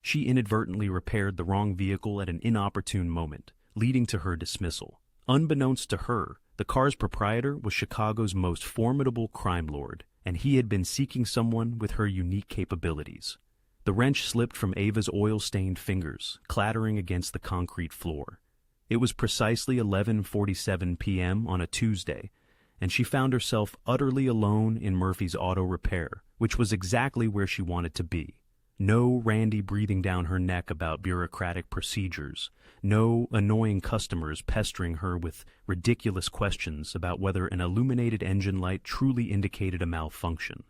She inadvertently repaired the wrong vehicle at an inopportune moment, leading to her dismissal. Unbeknownst to her, the car's proprietor was Chicago's most formidable crime lord, and he had been seeking someone with her unique capabilities. The wrench slipped from Ava's oil-stained fingers, clattering against the concrete floor. It was precisely 11:47 p.m. on a Tuesday, and she found herself utterly alone in Murphy's auto repair, which was exactly where she wanted to be. No Randy breathing down her neck about bureaucratic procedures, no annoying customers pestering her with ridiculous questions about whether an illuminated engine light truly indicated a malfunction.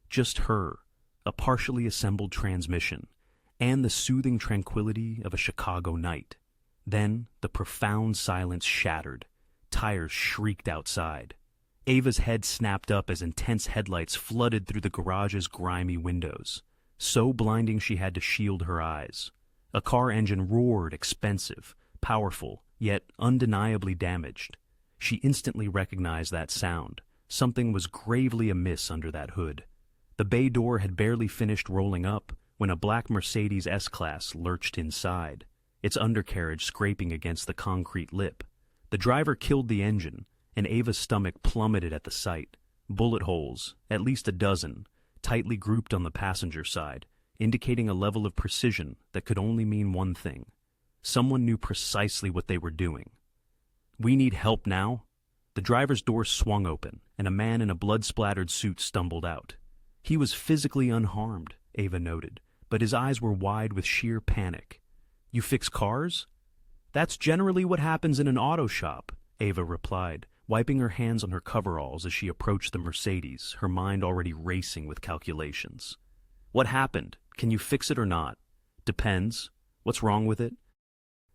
Just her, a partially assembled transmission, and the soothing tranquility of a Chicago night. Then the profound silence shattered. Tires shrieked outside. Ava's head snapped up as intense headlights flooded through the garage's grimy windows, so blinding she had to shield her eyes. A car engine roared, expensive, powerful, yet undeniably damaged. She instantly recognized that sound. Something was gravely amiss under that hood. The bay door had barely finished rolling up when a black Mercedes S-Class lurched inside, its undercarriage scraping against the concrete lip. The driver killed the engine, and Ava's stomach plummeted at the sight. Bullet holes, at least a dozen, tightly grouped on the passenger side, indicating a level of precision that could only mean one thing. Someone knew precisely what they were doing. "We need help now?" The driver's door swung open, and a man in a blood-splattered suit stumbled out. He was physically unharmed, Ava noted, but his eyes were wide with sheer panic. "You fix cars?" "That's generally what happens in an auto shop," Ava replied, wiping her hands on her coveralls as she approached the Mercedes, her mind already racing with calculations. "What happened? Can you fix it or not?" "Depends. What's wrong with it?"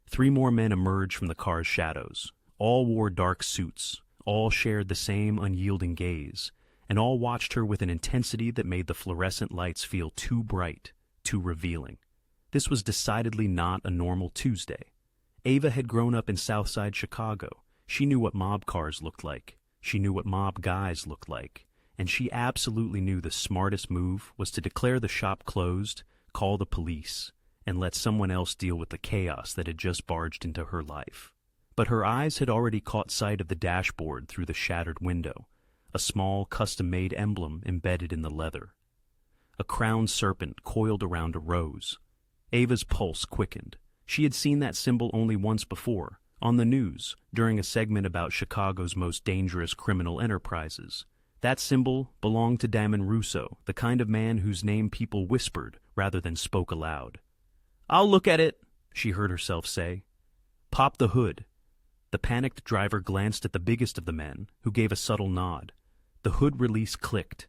3 more men emerged from the car's shadows. All wore dark suits, all shared the same unyielding gaze, and all watched her with an intensity that made the fluorescent lights feel too bright, too revealing. This was decidedly not a normal Tuesday. Ava had grown up in Southside Chicago. She knew what mob cars looked like. She knew what mob guys looked like. And she absolutely knew the smartest move was to declare the shop closed, call the police, and let someone else deal with the chaos that had just barged into her life. But her eyes had already caught sight of the dashboard through the shattered window, a small custom-made emblem embedded in the leather. A crowned serpent coiled around a rose. Ava's pulse quickened. She had seen that symbol only once before, on the news, during a segment about Chicago's most dangerous criminal enterprises. That symbol belonged to Damen Russo, the kind of man whose name people whispered rather than spoke aloud. "I'll look at it," she heard herself say. "Pop the hood." The panicked driver glanced at the biggest of the men, who gave a subtle nod. The hood release clicked.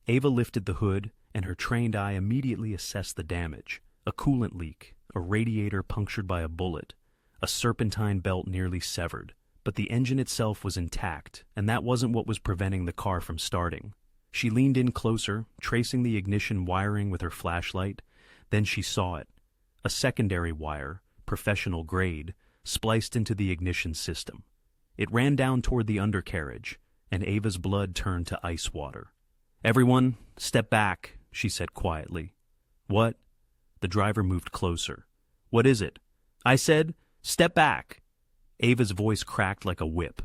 Ava lifted the hood, and her trained eye immediately assessed the damage. A coolant leak, a radiator punctured by a bullet, a serpentine belt nearly severed. But the engine itself was intact, and that wasn't what was preventing the car from starting. She leaned in closer, tracing the ignition wiring with her flashlight. Then she saw it. A secondary wire, professional grade, spliced into the ignition system. It ran down toward the undercarriage, and Ava's blood turned to ice water. "Everyone, step back," she said quietly. "What?" The driver moved closer. "What is it?" "I said, step back." Ava's voice cracked like a whip.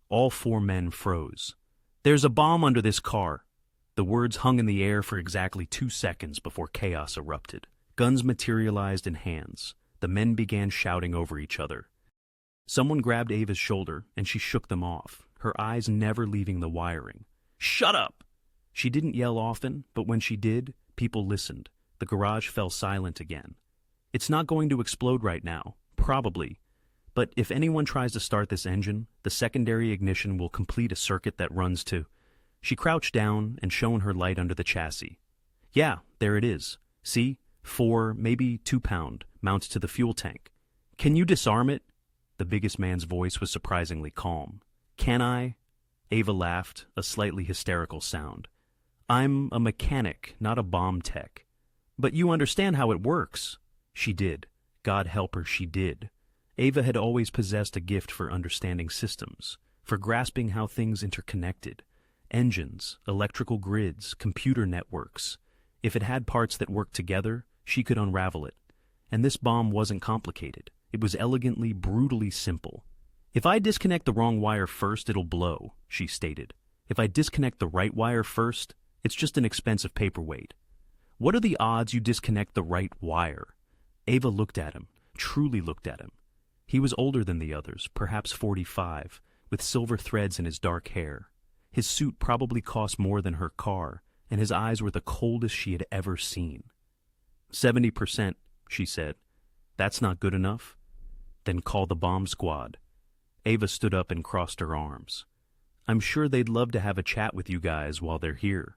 All 4 men froze. "There's a bomb under this car." The words hung in the air for exactly 2 seconds before chaos erupted. Guns materialized in hands. The men began shouting over each other. Someone grabbed Ava's shoulder, and she shook them off, her eyes never leaving the wiring. "Shut up!" She didn't yell often, but when she did, people listened. The garage fell silent again. "It's not going to explode right now, probably. But if anyone tries to start this engine, the secondary ignition will complete a circuit that runs to—" She crouched down and shone her light under the chassis. "Yeah, there it is. See? 4, maybe 2-pound, mounts to the fuel tank. Can you disarm it?" The biggest man's voice was surprisingly calm. "Can I?" Ava laughed, a slightly hysterical sound. "I'm a mechanic, not a bomb tech." "But you understand how it works." She did. God help her, she did. Ava had always possessed a gift for understanding systems, for grasping how things interconnected. Engines, electrical grids, computer networks. If it had parts that worked together, she could unravel it. And this bomb wasn't complicated. It was elegantly, brutally simple. "If I disconnect the wrong wire first, it'll blow," she stated. "If I disconnect the right wire first, it's just an expensive paperweight." "What are the odds you disconnect the right wire?" Ava looked at him, truly looked at him. He was older than the others, perhaps 45, with silver threads in his dark hair. His suit probably cost more than her car, and his eyes were the coldest she had ever seen. 70%, she said. "That's not good enough?" "Then call the bomb squad." Ava stood up and crossed her arms. "I'm sure they'd love to have a chat with you guys while they're here."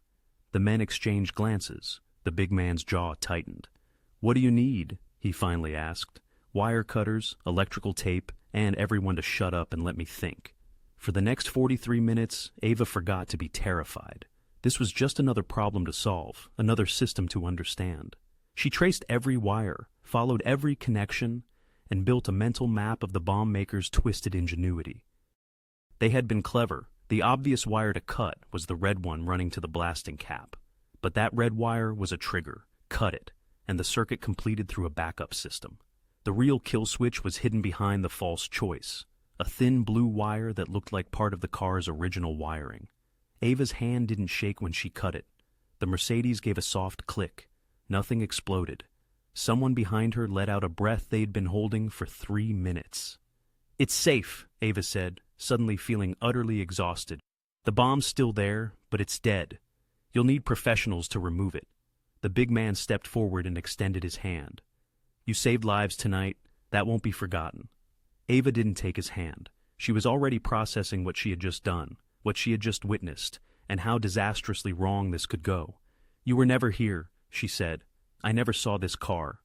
The men exchanged glances. The big man's jaw tightened. "What do you need?" he finally asked. "Wire cutters, electrical tape, and everyone to shut up and let me think." For the next 43 minutes, Ava forgot to be terrified. This was just another problem to solve, another system to understand. She traced every wire, followed every connection, and built a mental map of the bomb maker's twisted ingenuity. They had been clever. The obvious wire to cut was the red one running to the blasting cap. But that red wire was a trigger. Cut it, and the circuit completed through a backup system. The real kill switch was hidden behind the false choice, a thin blue wire that looked like part of the car's original wiring. Ava's hand didn't shake when she cut it. The Mercedes gave a soft click. Nothing exploded. Someone behind her let out a breath they'd been holding for 3 minutes. "It's safe," Ava said, suddenly feeling utterly exhausted. "The bomb's still there, but it's dead. You'll need professionals to remove it." The big man stepped forward and extended his hand. "You saved lives tonight. That won't be forgotten." Ava didn't take his hand. She was already processing what she had just done, what she had just witnessed, and how disastrously wrong this could go. "You were never here," she said. "I never saw this car.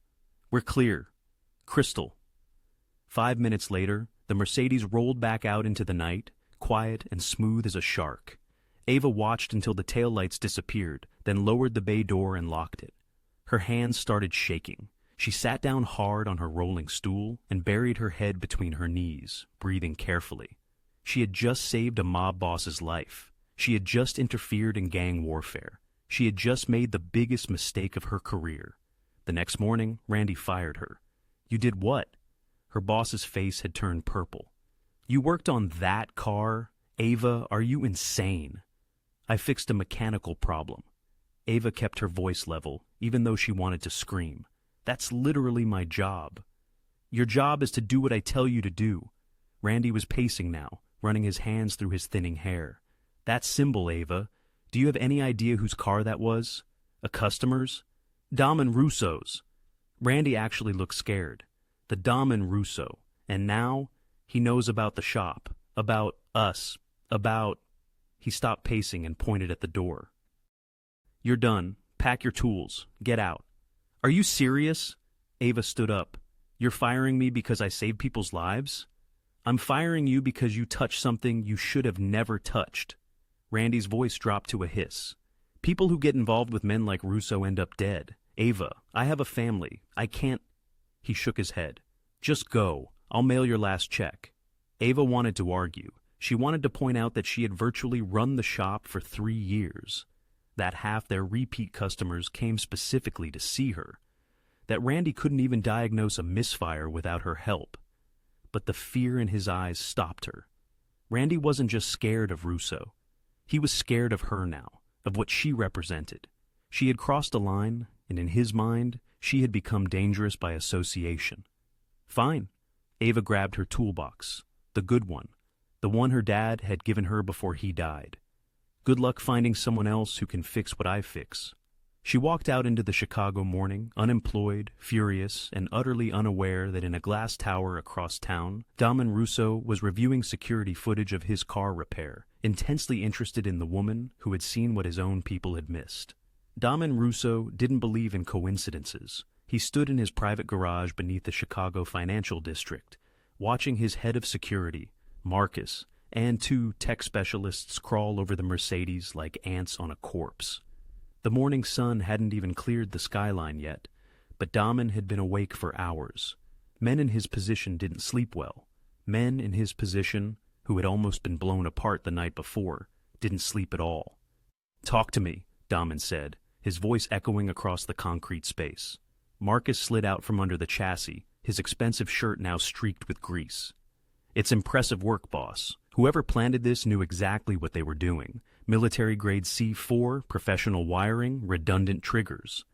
We're clear. Crystal." 5 minutes later, the Mercedes rolled back out into the night, quiet and smooth as a shark. Ava watched until the taillights disappeared, then lowered the bay door and locked it. Her hands started shaking. She sat down hard on her rolling stool and buried her head between her knees, breathing carefully. She had just saved a mob boss's life. She had just interfered in gang warfare. She had just made the biggest mistake of her career. The next morning, Randy fired her. "You did what?" Her boss's face had turned purple. "You worked on that car? Ava, are you insane?" "I fixed a mechanical problem." Ava kept her voice level, even though she wanted to scream. "That's literally my job." "Your job is to do what I tell you to do." Randy was pacing now, running his hands through his thinning hair. "That symbol, Ava. Do you have any idea whose car that was? A customer's? Damen Russo's." Randy actually looked scared. The Damen Russo. And now, he knows about the shop, about us, about... He stopped pacing and pointed at the door. "You're done. Pack your tools. Get out." "Are you serious?" Ava stood up. "You're firing me because I saved people's lives?" "I'm firing you because you touched something you should have never touched." Randy's voice dropped to a hiss. "People who get involved with men like Russo end up dead. Ava, I have a family. I can't..." He shook his head. "Just go. I'll mail your last check." Ava wanted to argue. She wanted to point out that she had virtually run the shop for 3 years. That half their repeat customers came specifically to see her. That Randy couldn't even diagnose a misfire without her help. But the fear in his eyes stopped her. Randy wasn't just scared of Russo. He was scared of her now, of what she represented. She had crossed a line, and in his mind, she had become dangerous by association. "Fine." Ava grabbed her toolbox, the good one, the one her dad had given her before he died. "Good luck finding someone else who can fix what I fix." She walked out into the Chicago morning, unemployed, furious, and utterly unaware that in a glass tower across town, Damen Russo was reviewing security footage of his car repair, intensely interested in the woman who had seen what his own people had missed. Damen Russo didn't believe in coincidences. He stood in his private garage beneath the Chicago financial district, watching his head of security, Marcus, and 2 tech specialists crawl over the Mercedes like ants on a corpse. The morning sun hadn't even cleared the skyline yet, but Damen had been awake for hours. Men in his position didn't sleep well. Men in his position, who had almost been blown apart the night before, didn't sleep at all. "Talk to me," Damen said, his voice echoing across the concrete space. Marcus slid out from under the chassis, his expensive shirt now streaked with grease. "It's impressive work, boss. Whoever planted this knew exactly what they were doing. Military-grade C4, professional wiring, redundant triggers."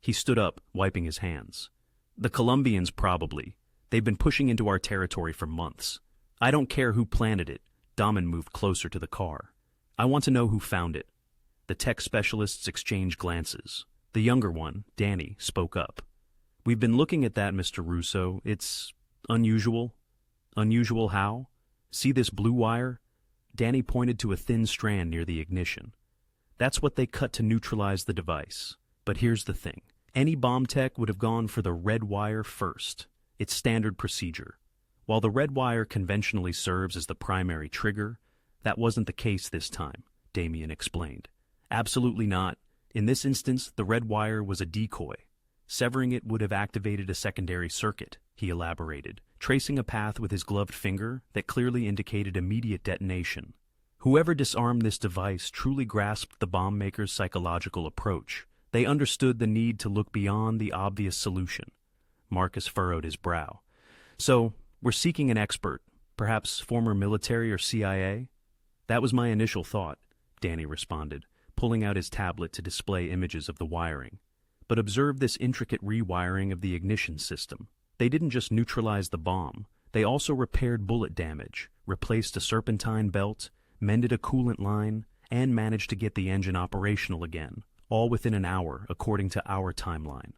He stood up, wiping his hands. "The Colombians probably. They've been pushing into our territory for months. I don't care who planted it." Damen moved closer to the car. "I want to know who found it." The tech specialists exchanged glances. The younger one, Danny, spoke up. "We've been looking at that, Mr. Russo. It's unusual." "Unusual how? See this blue wire?" Danny pointed to a thin strand near the ignition. "That's what they cut to neutralize the device. But here's the thing. Any bomb tech would have gone for the red wire first. It's standard procedure. While the red wire conventionally serves as the primary trigger, that wasn't the case this time," Damien explained. "Absolutely not. In this instance, the red wire was a decoy. Severing it would have activated a secondary circuit," he elaborated, tracing a path with his gloved finger that clearly indicated immediate detonation. Whoever disarmed this device truly grasped the bomb maker's psychological approach. They understood the need to look beyond the obvious solution. Marcus furrowed his brow. "So, we're seeking an expert, perhaps former military or CIA?" "That was my initial thought," Danny responded, pulling out his tablet to display images of the wiring. "But observe this intricate rewiring of the ignition system. They didn't just neutralize the bomb, they also repaired bullet damage, replaced a serpentine belt, mended a coolant line, and managed to get the engine operational again, all within an hour, according to our timeline."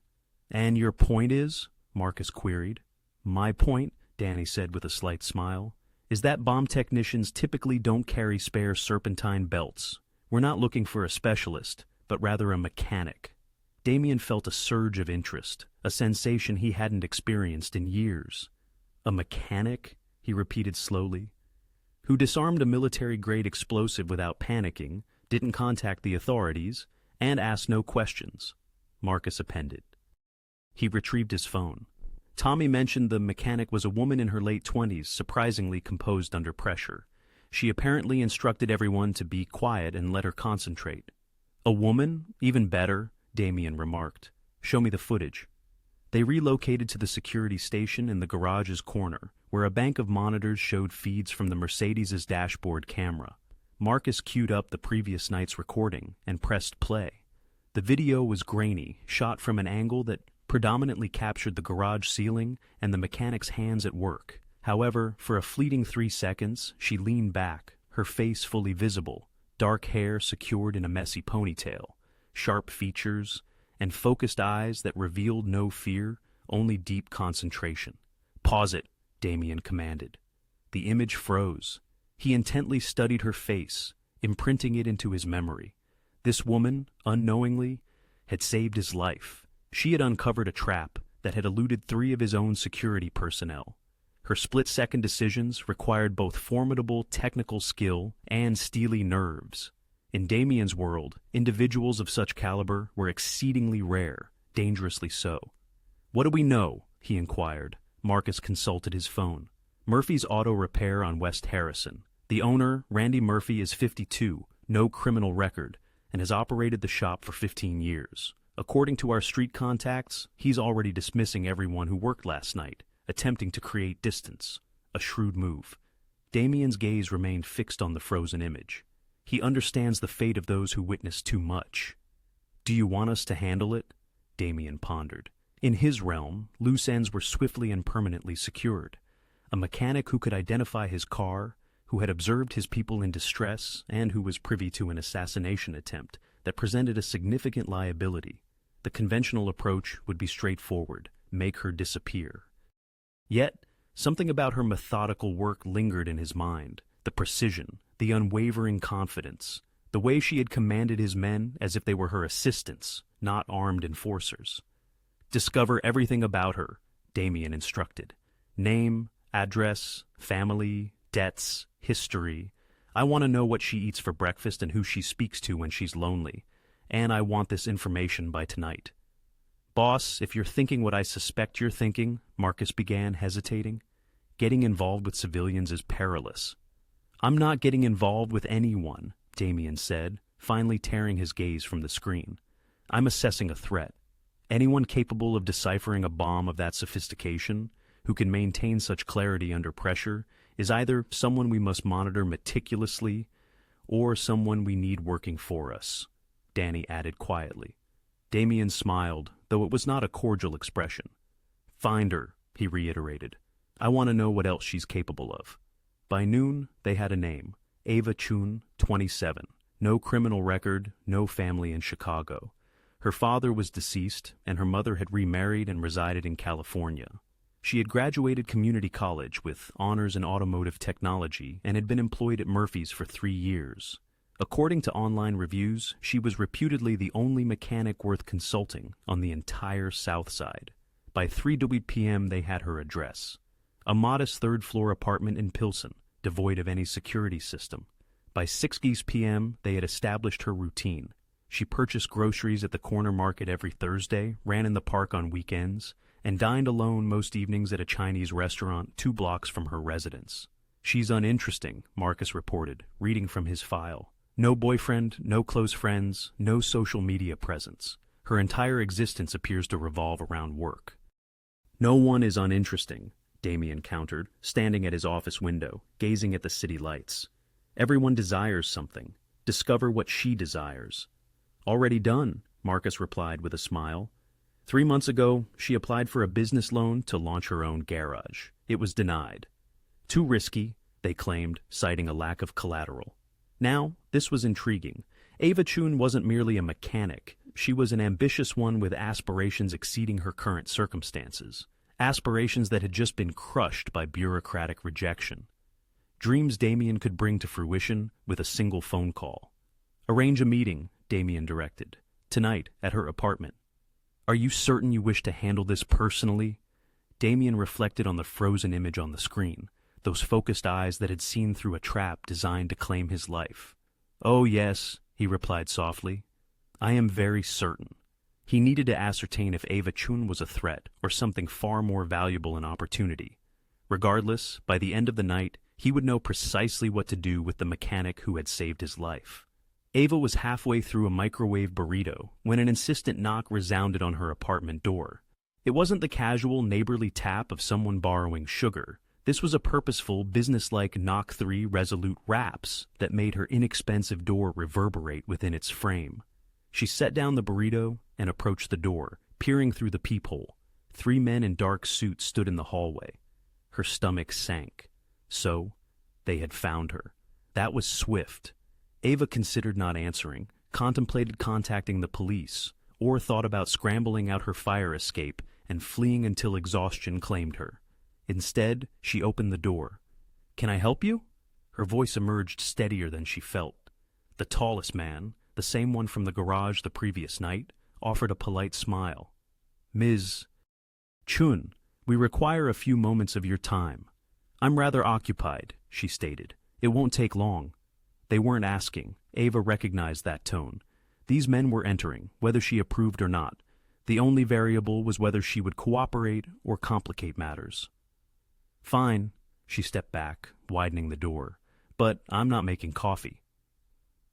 "And your point is?" Marcus queried. "My point," Danny said with a slight smile, "is that bomb technicians typically don't carry spare serpentine belts. We're not looking for a specialist, but rather a mechanic." Damien felt a surge of interest, a sensation he hadn't experienced in years. "A mechanic?" he repeated slowly. "Who disarmed a military-grade explosive without panicking, didn't contact the authorities, and asked no questions," Marcus appended. He retrieved his phone. Tommy mentioned the mechanic was a woman in her late 20s, surprisingly composed under pressure. She apparently instructed everyone to be quiet and let her concentrate. "A woman? Even better," Damien remarked. "Show me the footage." They relocated to the security station in the garage's corner, where a bank of monitors showed feeds from the Mercedes' dashboard camera. Marcus queued up the previous night's recording and pressed play. The video was grainy, shot from an angle that predominantly captured the garage ceiling and the mechanic's hands at work. However, for a fleeting 3 seconds, she leaned back, her face fully visible, dark hair secured in a messy ponytail, sharp features, and focused eyes that revealed no fear, only deep concentration. "Pause it," Damien commanded. The image froze. He intently studied her face, imprinting it into his memory. This woman, unknowingly, had saved his life. She had uncovered a trap that had eluded 3 of his own security personnel. Her split-second decisions required both formidable technical skill and steely nerves. In Damien's world, individuals of such caliber were exceedingly rare, dangerously so. "What do we know?" he inquired. Marcus consulted his phone. "Murphy's Auto Repair on West Harrison. The owner, Randy Murphy, is 52, no criminal record, and has operated the shop for 15 years. According to our street contacts, he's already dismissing everyone who worked last night, attempting to create distance." A shrewd move. Damien's gaze remained fixed on the frozen image. He understands the fate of those who witness too much. "Do you want us to handle it?" Damien pondered. In his realm, loose ends were swiftly and permanently secured. A mechanic who could identify his car, who had observed his people in distress, and who was privy to an assassination attempt that presented a significant liability. The conventional approach would be straightforward, make her disappear. Yet, something about her methodical work lingered in his mind, the precision, the unwavering confidence, the way she had commanded his men as if they were her assistants, not armed enforcers. "Discover everything about her," Damien instructed. "Name, address, family, debts, history. I want to know what she eats for breakfast and who she speaks to when she's lonely. And I want this information by tonight." "Boss, if you're thinking what I suspect you're thinking," Marcus began, hesitating, "getting involved with civilians is perilous." "I'm not getting involved with anyone," Damien said, finally tearing his gaze from the screen. "I'm assessing a threat. Anyone capable of deciphering a bomb of that sophistication, who can maintain such clarity under pressure, is either someone we must monitor meticulously or someone we need working for us, Danny added quietly. Damien smiled, though it was not a cordial expression. Find her, he reiterated. I want to know what else she's capable of. By noon, they had a name. Ava Chun, 27. No criminal record, no family in Chicago. Her father was deceased, and her mother had remarried and resided in California. She had graduated community college with honors in automotive technology and had been employed at Murphy's for 3 years. According to online reviews, she was reputedly the only mechanic worth consulting on the entire South Side. By 3 p.m. they had her address. A modest third-floor apartment in Pilsen, devoid of any security system. By 6 p.m. they had established her routine. She purchased groceries at the corner market every Thursday, ran in the park on weekends, and dined alone most evenings at a Chinese restaurant 2 blocks from her residence. She's uninteresting, Marcus reported, reading from his file. No boyfriend, no close friends, no social media presence. Her entire existence appears to revolve around work. No one is uninteresting, Damien countered, standing at his office window, gazing at the city lights. Everyone desires something. Discover what she desires. Already done, Marcus replied with a smile. 3 months ago, she applied for a business loan to launch her own garage. It was denied. Too risky, they claimed, citing a lack of collateral. Now, this was intriguing. Ava Chun wasn't merely a mechanic. She was an ambitious one with aspirations exceeding her current circumstances. Aspirations that had just been crushed by bureaucratic rejection. Dreams Damien could bring to fruition with a single phone call. Arrange a meeting, Damien directed. Tonight, at her apartment. Are you certain you wish to handle this personally? Damien reflected on the frozen image on the screen, those focused eyes that had seen through a trap designed to claim his life. Oh, yes, he replied softly. I am very certain. He needed to ascertain if Ava Chun was a threat or something far more valuable an opportunity. Regardless, by the end of the night, he would know precisely what to do with the mechanic who had saved his life. Ava was halfway through a microwave burrito when an insistent knock resounded on her apartment door. It wasn't the casual, neighborly tap of someone borrowing sugar. This was a purposeful, businesslike knock 3 resolute raps that made her inexpensive door reverberate within its frame. She set down the burrito and approached the door, peering through the peephole. 3 men in dark suits stood in the hallway. Her stomach sank. So, they had found her. That was swift. Ava considered not answering, contemplated contacting the police, or thought about scrambling out her fire escape and fleeing until exhaustion claimed her. Instead, she opened the door. Can I help you? Her voice emerged steadier than she felt. The tallest man, the same one from the garage the previous night, offered a polite smile. Ms. Chun, we require a few moments of your time. I'm rather occupied, she stated. It won't take long. They weren't asking. Ava recognized that tone. These men were entering, whether she approved or not. The only variable was whether she would cooperate or complicate matters. Fine, she stepped back, widening the door. But I'm not making coffee.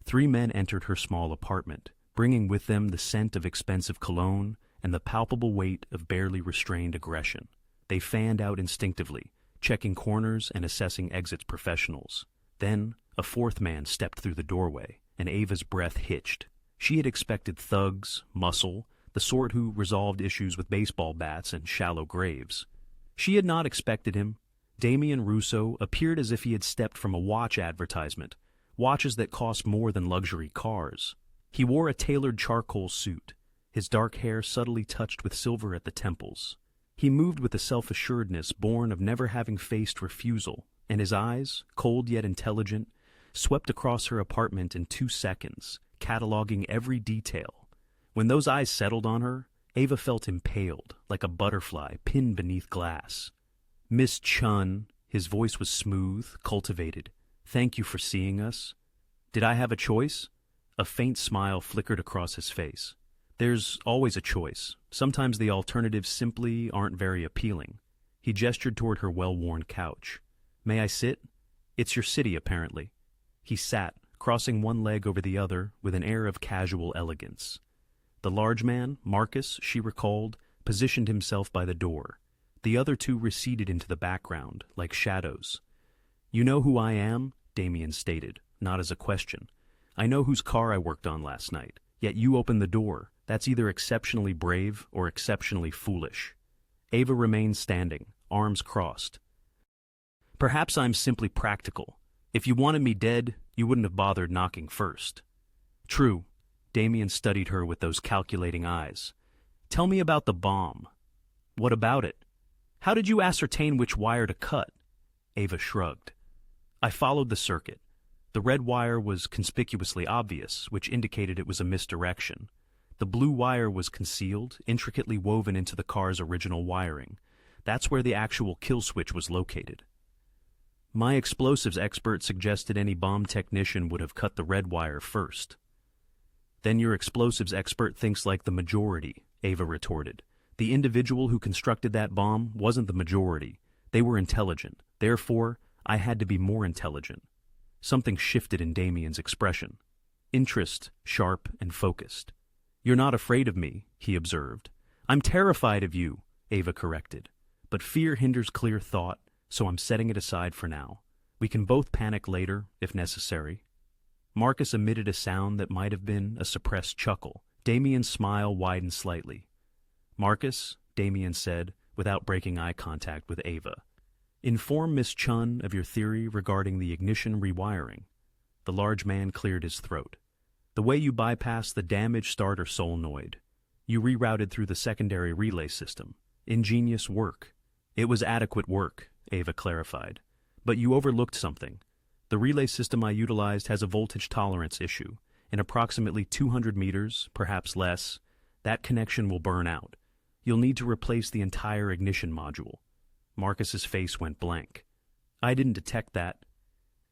3 men entered her small apartment, bringing with them the scent of expensive cologne and the palpable weight of barely restrained aggression. They fanned out instinctively, checking corners and assessing exits professionals. Then, a 4th man stepped through the doorway, and Ava's breath hitched. She had expected thugs, muscle, the sort who resolved issues with baseball bats and shallow graves. She had not expected him. Damen Russo appeared as if he had stepped from a watch advertisement, watches that cost more than luxury cars. He wore a tailored charcoal suit, his dark hair subtly touched with silver at the temples. He moved with a self-assuredness born of never having faced refusal, and his eyes, cold yet intelligent, swept across her apartment in 2 seconds, cataloging every detail. When those eyes settled on her, Ava felt impaled, like a butterfly pinned beneath glass. Miss Chun, his voice was smooth, cultivated. Thank you for seeing us. Did I have a choice? A faint smile flickered across his face. There's always a choice. Sometimes the alternatives simply aren't very appealing. He gestured toward her well-worn couch. May I sit? It's your city, apparently. He sat, crossing one leg over the other with an air of casual elegance. The large man, Marcus, she recalled, positioned himself by the door. The other two receded into the background, like shadows. "You know who I am?" Damien stated, not as a question. "I know whose car I worked on last night, yet you opened the door. That's either exceptionally brave or exceptionally foolish." Ava remained standing, arms crossed. "Perhaps I'm simply practical. If you wanted me dead, you wouldn't have bothered knocking first." "True." Damien studied her with those calculating eyes. "Tell me about the bomb." "What about it?" "How did you ascertain which wire to cut?" Ava shrugged. "I followed the circuit. The red wire was conspicuously obvious, which indicated it was a misdirection. The blue wire was concealed, intricately woven into the car's original wiring. That's where the actual kill switch was located. My explosives expert suggested any bomb technician would have cut the red wire first." "Then your explosives expert thinks like the majority," Ava retorted. "The individual who constructed that bomb wasn't the majority. They were intelligent. Therefore, I had to be more intelligent." Something shifted in Damien's expression. Interest, sharp and focused. "You're not afraid of me," he observed. "I'm terrified of you," Ava corrected. "But fear hinders clear thought, so I'm setting it aside for now. We can both panic later, if necessary." Marcus emitted a sound that might have been a suppressed chuckle. Damien's smile widened slightly. "Marcus," Damien said, without breaking eye contact with Ava, "inform Miss Chun of your theory regarding the ignition rewiring." The large man cleared his throat. "The way you bypassed the damaged starter solenoid. You rerouted through the secondary relay system. Ingenious work." "It was adequate work," Ava clarified. "But you overlooked something. The relay system I utilized has a voltage tolerance issue. In approximately 200 meters, perhaps less, that connection will burn out. You'll need to replace the entire ignition module." Marcus's face went blank. "I didn't detect that."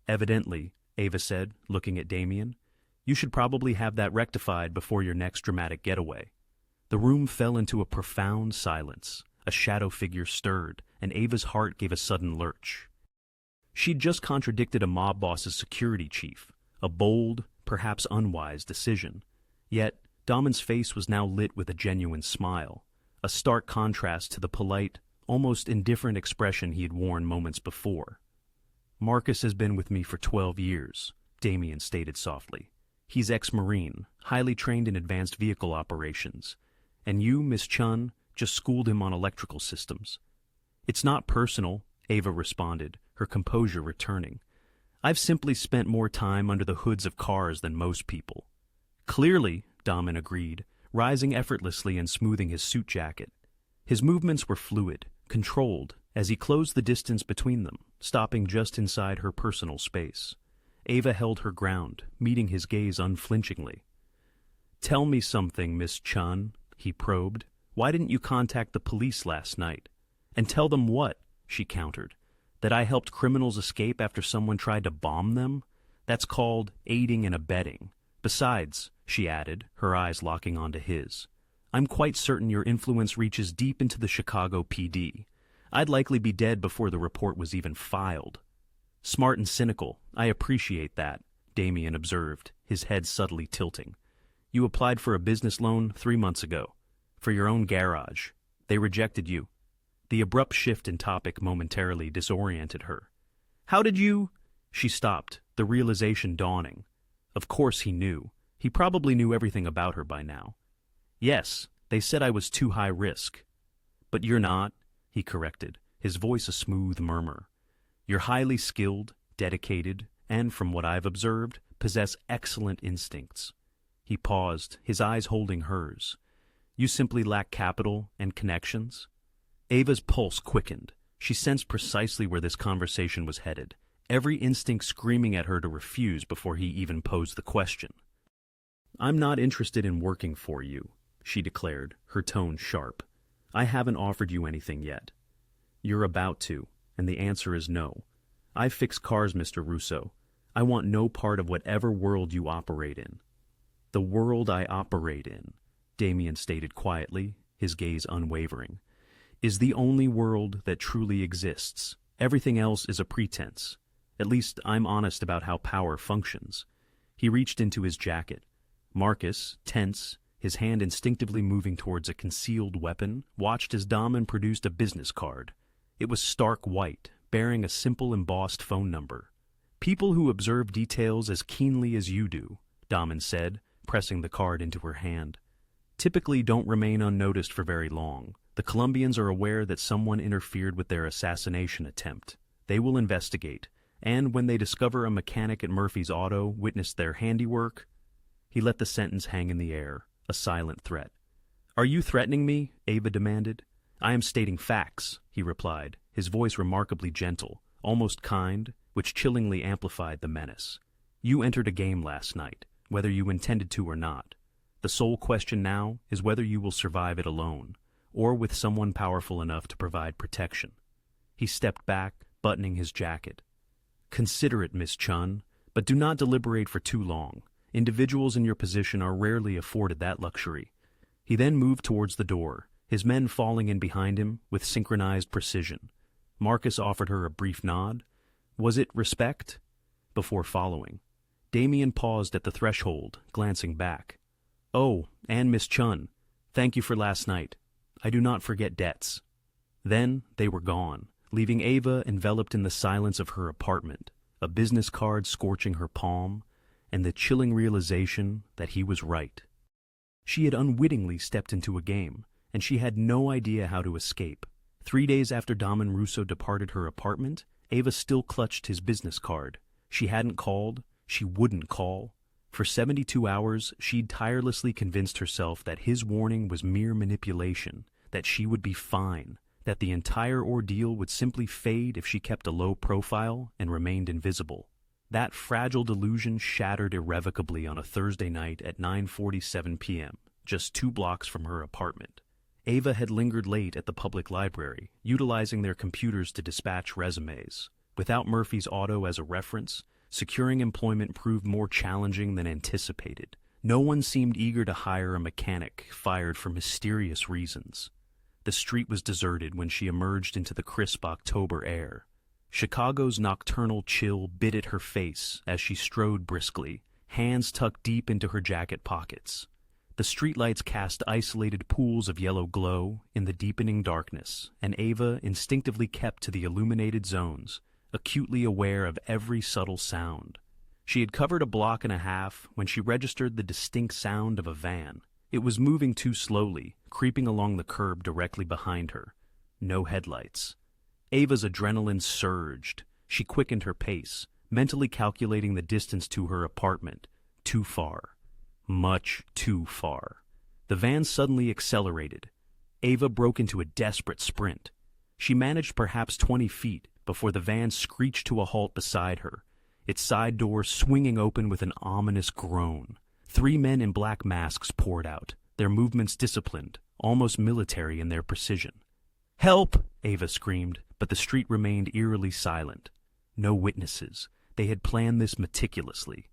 "Evidently," Ava said, looking at Damien. "You should probably have that rectified before your next dramatic getaway." The room fell into a profound silence. A shadow figure stirred, and Ava's heart gave a sudden lurch. She'd just contradicted a mob boss's security chief, a bold, perhaps unwise decision. Yet, Damen's face was now lit with a genuine smile, a stark contrast to the polite, almost indifferent expression he had worn moments before. "Marcus has been with me for 12 years, Damien stated softly. "He's ex-Marine, highly trained in advanced vehicle operations. And you, Miss Chun, just schooled him on electrical systems." "It's not personal," Ava responded, her composure returning. "I've simply spent more time under the hoods of cars than most people." "Clearly," Damen agreed, rising effortlessly and smoothing his suit jacket. His movements were fluid, controlled, as he closed the distance between them, stopping just inside her personal space. Ava held her ground, meeting his gaze unflinchingly. "Tell me something, Miss Chun," he probed. "Why didn't you contact the police last night?" "And tell them what?" she countered. "That I helped criminals escape after someone tried to bomb them? That's called aiding and abetting. Besides," she added, her eyes locking onto his, "I'm quite certain your influence reaches deep into the Chicago PD. I'd likely be dead before the report was even filed." "Smart and cynical. I appreciate that," Damien observed, his head subtly tilting. "You applied for a business loan 3 months ago. For your own garage. They rejected you." The abrupt shift in topic momentarily disoriented her. "How did you—" She stopped, the realization dawning. Of course he knew. He probably knew everything about her by now. "Yes, they said I was too high risk." "But you're not," he corrected, his voice a smooth murmur. "You're highly skilled, dedicated, and, from what I've observed, possess excellent instincts." He paused, his eyes holding hers. "You simply lack capital and connections?" Ava's pulse quickened. She sensed precisely where this conversation was headed, every instinct screaming at her to refuse before he even posed the question. "I'm not interested in working for you," she declared, her tone sharp. "I haven't offered you anything yet. You're about to, and the answer is no. I fix cars, Mr. Russo. I want no part of whatever world you operate in." "The world I operate in," Damien stated quietly, his gaze unwavering, "is the only world that truly exists. Everything else is a pretense. At least I'm honest about how power functions." He reached into his jacket. Marcus, tense, his hand instinctively moving towards a concealed weapon, watched as Damen produced a business card. It was stark white, bearing a simple embossed phone number. "People who observe details as keenly as you do," Damen said, pressing the card into her hand, "typically don't remain unnoticed for very long. The Colombians are aware that someone interfered with their assassination attempt. They will investigate, and when they discover a mechanic at Murphy's Auto witnessed their handiwork—" He let the sentence hang in the air, a silent threat. "Are you threatening me?" Ava demanded. "I am stating facts," he replied, his voice remarkably gentle, almost kind, which chillingly amplified the menace. "You entered a game last night, whether you intended to or not. The sole question now is whether you will survive it alone, or with someone powerful enough to provide protection." He stepped back, buttoning his jacket. "Consider it, Miss Chun, but do not deliberate for too long. Individuals in your position are rarely afforded that luxury." He then moved towards the door, his men falling in behind him with synchronized precision. Marcus offered her a brief nod. Was it respect? Before following. Damien paused at the threshold, glancing back. "Oh, and Miss Chun, thank you for last night. I do not forget debts." Then they were gone, leaving Ava enveloped in the silence of her apartment, a business card scorching her palm, and the chilling realization that he was right. She had unwittingly stepped into a game, and she had no idea how to escape. 3 days after Damen Russo departed her apartment, Ava still clutched his business card. She hadn't called, she wouldn't call. For 72 hours, she'd tirelessly convinced herself that his warning was mere manipulation, that she would be fine, that the entire ordeal would simply fade if she kept a low profile and remained invisible. That fragile delusion shattered irrevocably on a Thursday night at 9:47 p.m., just 2 blocks from her apartment. Ava had lingered late at the public library, utilizing their computers to dispatch resumes. Without Murphy's Auto as a reference, securing employment proved more challenging than anticipated. No one seemed eager to hire a mechanic fired for mysterious reasons. The street was deserted when she emerged into the crisp October air. Chicago's nocturnal chill bit at her face as she strode briskly, hands tucked deep into her jacket pockets. The streetlights cast isolated pools of yellow glow in the deepening darkness, and Ava instinctively kept to the illuminated zones, acutely aware of every subtle sound. She had covered a block and a half when she registered the distinct sound of a van. It was moving too slowly, creeping along the curb directly behind her. No headlights. Ava's adrenaline surged. She quickened her pace, mentally calculating the distance to her apartment. Too far. Much too far. The van suddenly accelerated. Ava broke into a desperate sprint. She managed perhaps 20 feet before the van screeched to a halt beside her, its side door swinging open with an ominous groan. 3 men in black masks poured out, their movements disciplined, almost military in their precision. "Help!" Ava screamed, but the street remained eerily silent. No witnesses. They had planned this meticulously.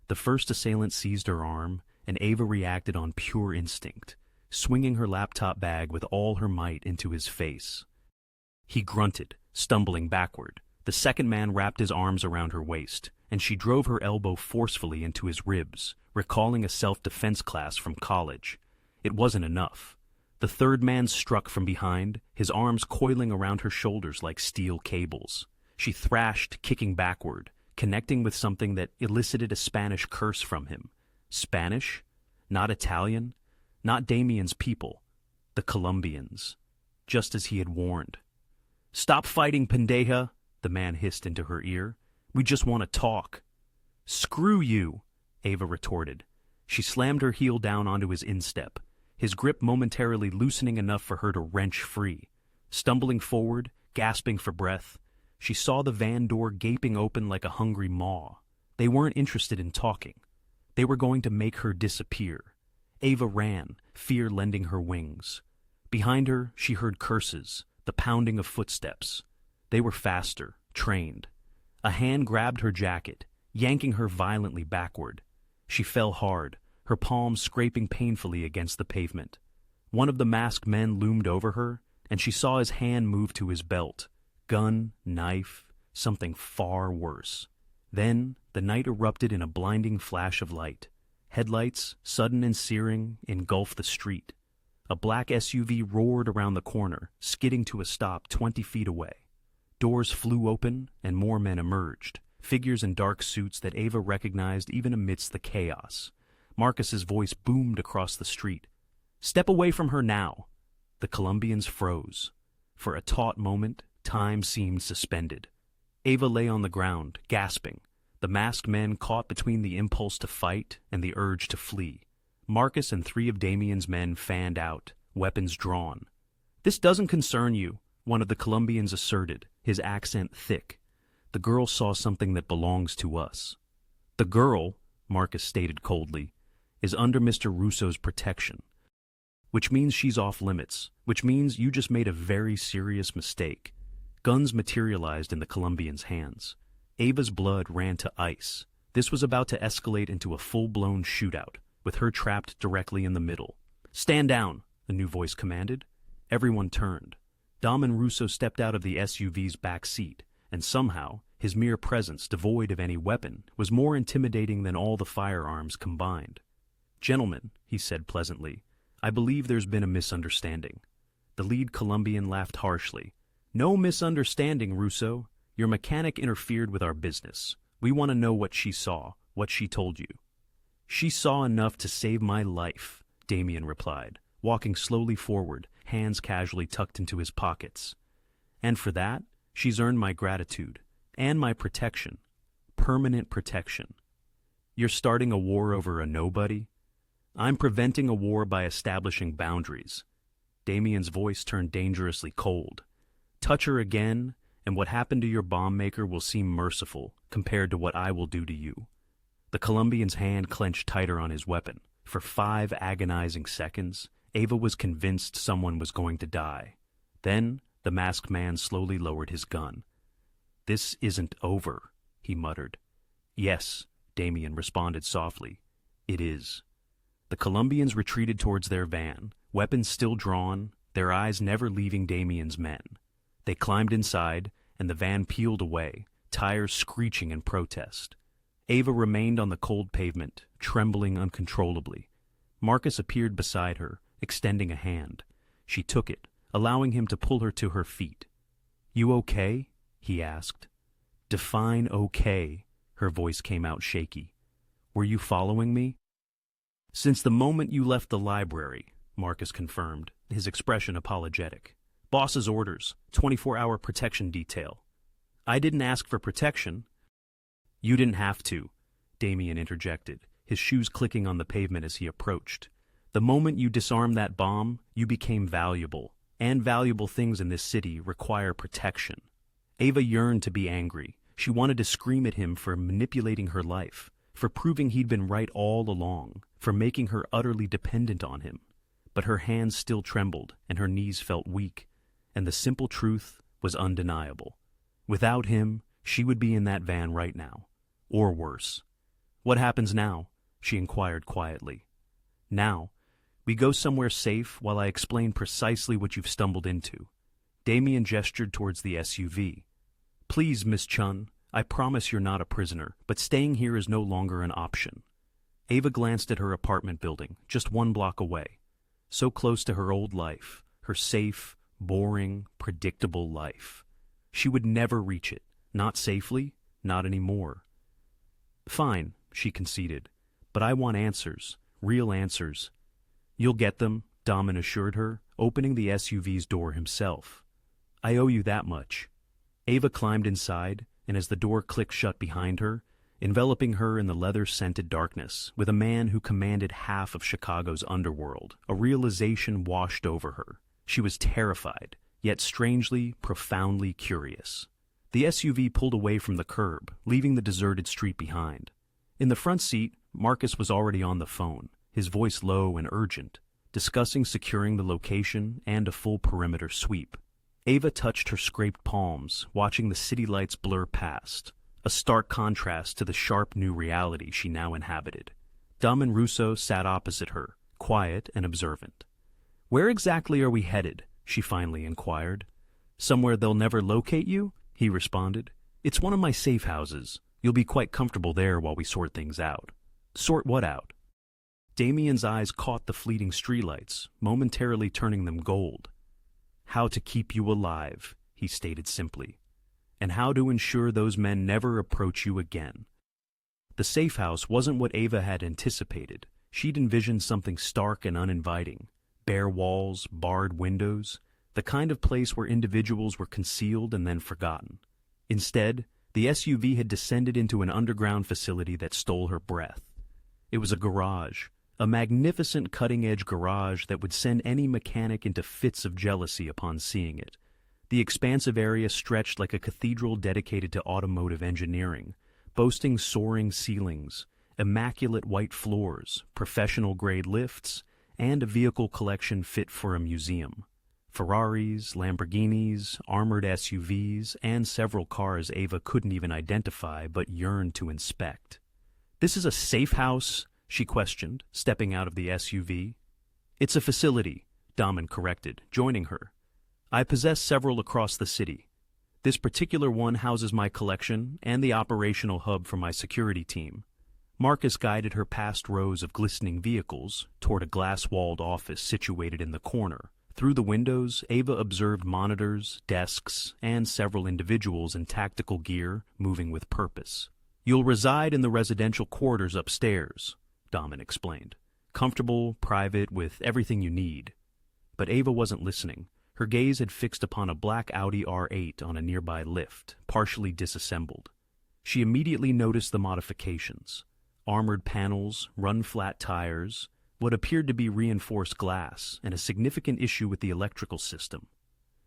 The first assailant seized her arm, and Ava reacted on pure instinct, swinging her laptop bag with all her might into his face. He grunted, stumbling backward. The second man wrapped his arms around her waist, and she drove her elbow forcefully into his ribs, recalling a self-defense class from college. It wasn't enough. The third man struck from behind, his arms coiling around her shoulders like steel cables. She thrashed, kicking backward, connecting with something that elicited a Spanish curse from him. Spanish? Not Italian? Not Damien's people. The Colombians. Just as he had warned. "Stop fighting, pendeja," the man hissed into her ear. "We just want to talk." "Screw you," Ava retorted. She slammed her heel down onto his instep, his grip momentarily loosening enough for her to wrench free. Stumbling forward, gasping for breath, she saw the van door gaping open like a hungry maw. They weren't interested in talking. They were going to make her disappear. Ava ran, fear lending her wings. Behind her, she heard curses, the pounding of footsteps. They were faster, trained. A hand grabbed her jacket, yanking her violently backward. She fell hard, her palms scraping painfully against the pavement. One of the masked men loomed over her, and she saw his hand move to his belt. Gun, knife, something far worse. Then the night erupted in a blinding flash of light. Headlights, sudden and searing, engulfed the street. A black SUV roared around the corner, skidding to a stop 20 feet away. Doors flew open, and more men emerged, figures in dark suits that Ava recognized even amidst the chaos. Marcus's voice boomed across the street. "Step away from her now!" The Colombians froze. For a taut moment, time seemed suspended. Ava lay on the ground, gasping, the masked men caught between the impulse to fight and the urge to flee. Marcus and 3 of Damien's men fanned out, weapons drawn. "This doesn't concern you," one of the Colombians asserted, his accent thick. "The girl saw something that belongs to us." "The girl," Marcus stated coldly, "is under Mr. Russo's protection. Which means she's off limits, which means you just made a very serious mistake." Guns materialized in the Colombians' hands. Ava's blood ran to ice. This was about to escalate into a full-blown shootout, with her trapped directly in the middle. "Stand down," a new voice commanded. Everyone turned. Damen Russo stepped out of the SUV's back seat, and somehow, his mere presence, devoid of any weapon, was more intimidating than all the firearms combined. "Gentlemen," he said pleasantly, "I believe there's been a misunderstanding." The lead Colombian laughed harshly. "No misunderstanding, Russo. Your mechanic interfered with our business. We want to know what she saw, what she told you." "She saw enough to save my life," Damien replied, walking slowly forward, hands casually tucked into his pockets. "And for that, she's earned my gratitude, and my protection. Permanent protection." "You're starting a war over a nobody?" "I'm preventing a war by establishing boundaries." Damien's voice turned dangerously cold. "Touch her again, and what happened to your bomb maker will seem merciful compared to what I will do to you." The Colombian's hand clenched tighter on his weapon. For 5 agonizing seconds, Ava was convinced someone was going to die. Then, the masked man slowly lowered his gun. "This isn't over," he muttered. "Yes," Damien responded softly. "It is." The Colombians retreated towards their van, weapons still drawn, their eyes never leaving Damien's men. They climbed inside, and the van peeled away, tires screeching in protest. Ava remained on the cold pavement, trembling uncontrollably. Marcus appeared beside her, extending a hand. She took it, allowing him to pull her to her feet. "You okay?" he asked. "Define okay," her voice came out shaky. "Were you following me?" "Since the moment you left the library," Marcus confirmed, his expression apologetic. "Boss's orders, 24-hour protection detail." "I didn't ask for protection." "You didn't have to," Damien interjected, his shoes clicking on the pavement as he approached. "The moment you disarmed that bomb, you became valuable, and valuable things in this city require protection." Ava yearned to be angry. She wanted to scream at him for manipulating her life, for proving he'd been right all along, for making her utterly dependent on him. But her hands still trembled, and her knees felt weak, and the simple truth was undeniable. Without him, she would be in that van right now. Or worse. "What happens now?" she inquired quietly. "Now, we go somewhere safe while I explain precisely what you've stumbled into." Damien gestured towards the SUV. "Please, Miss Chun, I promise you're not a prisoner, but staying here is no longer an option." Ava glanced at her apartment building, just 1 block away. So close to her old life, her safe, boring, predictable life. She would never reach it, not safely, not anymore. "Fine," she conceded, "but I want answers, real answers." "You'll get them," Damen assured her, opening the SUV's door himself. "I owe you that much." Ava climbed inside, and as the door clicked shut behind her, enveloping her in the leather-scented darkness, with a man who commanded half of Chicago's underworld, a realization washed over her. She was terrified, yet strangely, profoundly curious. The SUV pulled away from the curb, leaving the deserted street behind. In the front seat, Marcus was already on the phone, his voice low and urgent, discussing securing the location and a full perimeter sweep. Ava touched her scraped palms, watching the city lights blur past, a stark contrast to the sharp new reality she now inhabited. Damen Russo sat opposite her, quiet and observant. "Where exactly are we headed?" she finally inquired. "Somewhere they'll never locate you?" he responded. "It's one of my safe houses. You'll be quite comfortable there while we sort things out." "Sort what out?" Damien's eyes caught the fleeting streetlights, momentarily turning them gold. "How to keep you alive," he stated simply, "and how to ensure those men never approach you again." The safe house wasn't what Ava had anticipated. She'd envisioned something stark and uninviting. Bare walls, barred windows, the kind of place where individuals were concealed and then forgotten. Instead, the SUV had descended into an underground facility that stole her breath. It was a garage, a magnificent cutting-edge garage that would send any mechanic into fits of jealousy upon seeing it. The expansive area stretched like a cathedral dedicated to automotive engineering, boasting soaring ceilings, immaculate white floors, professional-grade lifts, and a vehicle collection fit for a museum. Ferraris, Lamborghinis, armored SUVs, and several cars Ava couldn't even identify but yearned to inspect. "This is a safe house?" she questioned, stepping out of the SUV. "It's a facility," Damen corrected, joining her. "I possess several across the city. This particular one houses my collection and the operational hub for my security team." Marcus guided her past rows of glistening vehicles toward a glass-walled office situated in the corner. Through the windows, Ava observed monitors, desks, and several individuals in tactical gear moving with purpose. "You'll reside in the residential quarters upstairs," Damen explained. "Comfortable, private, with everything you need." But Ava wasn't listening. Her gaze had fixed upon a black Audi R8 on a nearby lift, partially disassembled. She immediately noticed the modifications. Armored panels, run-flat tires, what appeared to be reinforced glass, and a significant issue with the electrical system.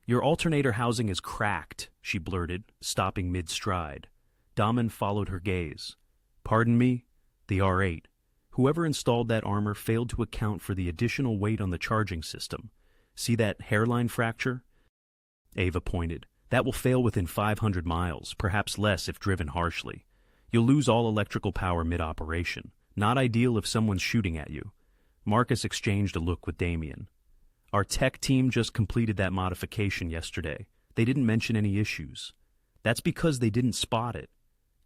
"Your alternator housing is cracked," she blurted, stopping mid-stride. Damen followed her gaze. "Pardon me?" "The R8. Whoever installed that armor failed to account for the additional weight on the charging system. See that hairline fracture?" Ava pointed. "That will fail within 500 miles, perhaps less if driven harshly. You'll lose all electrical power mid-operation. Not ideal if someone's shooting at you." Marcus exchanged a look with Damien. "Our tech team just completed that modification yesterday. They didn't mention any issues." "That's because they didn't spot it."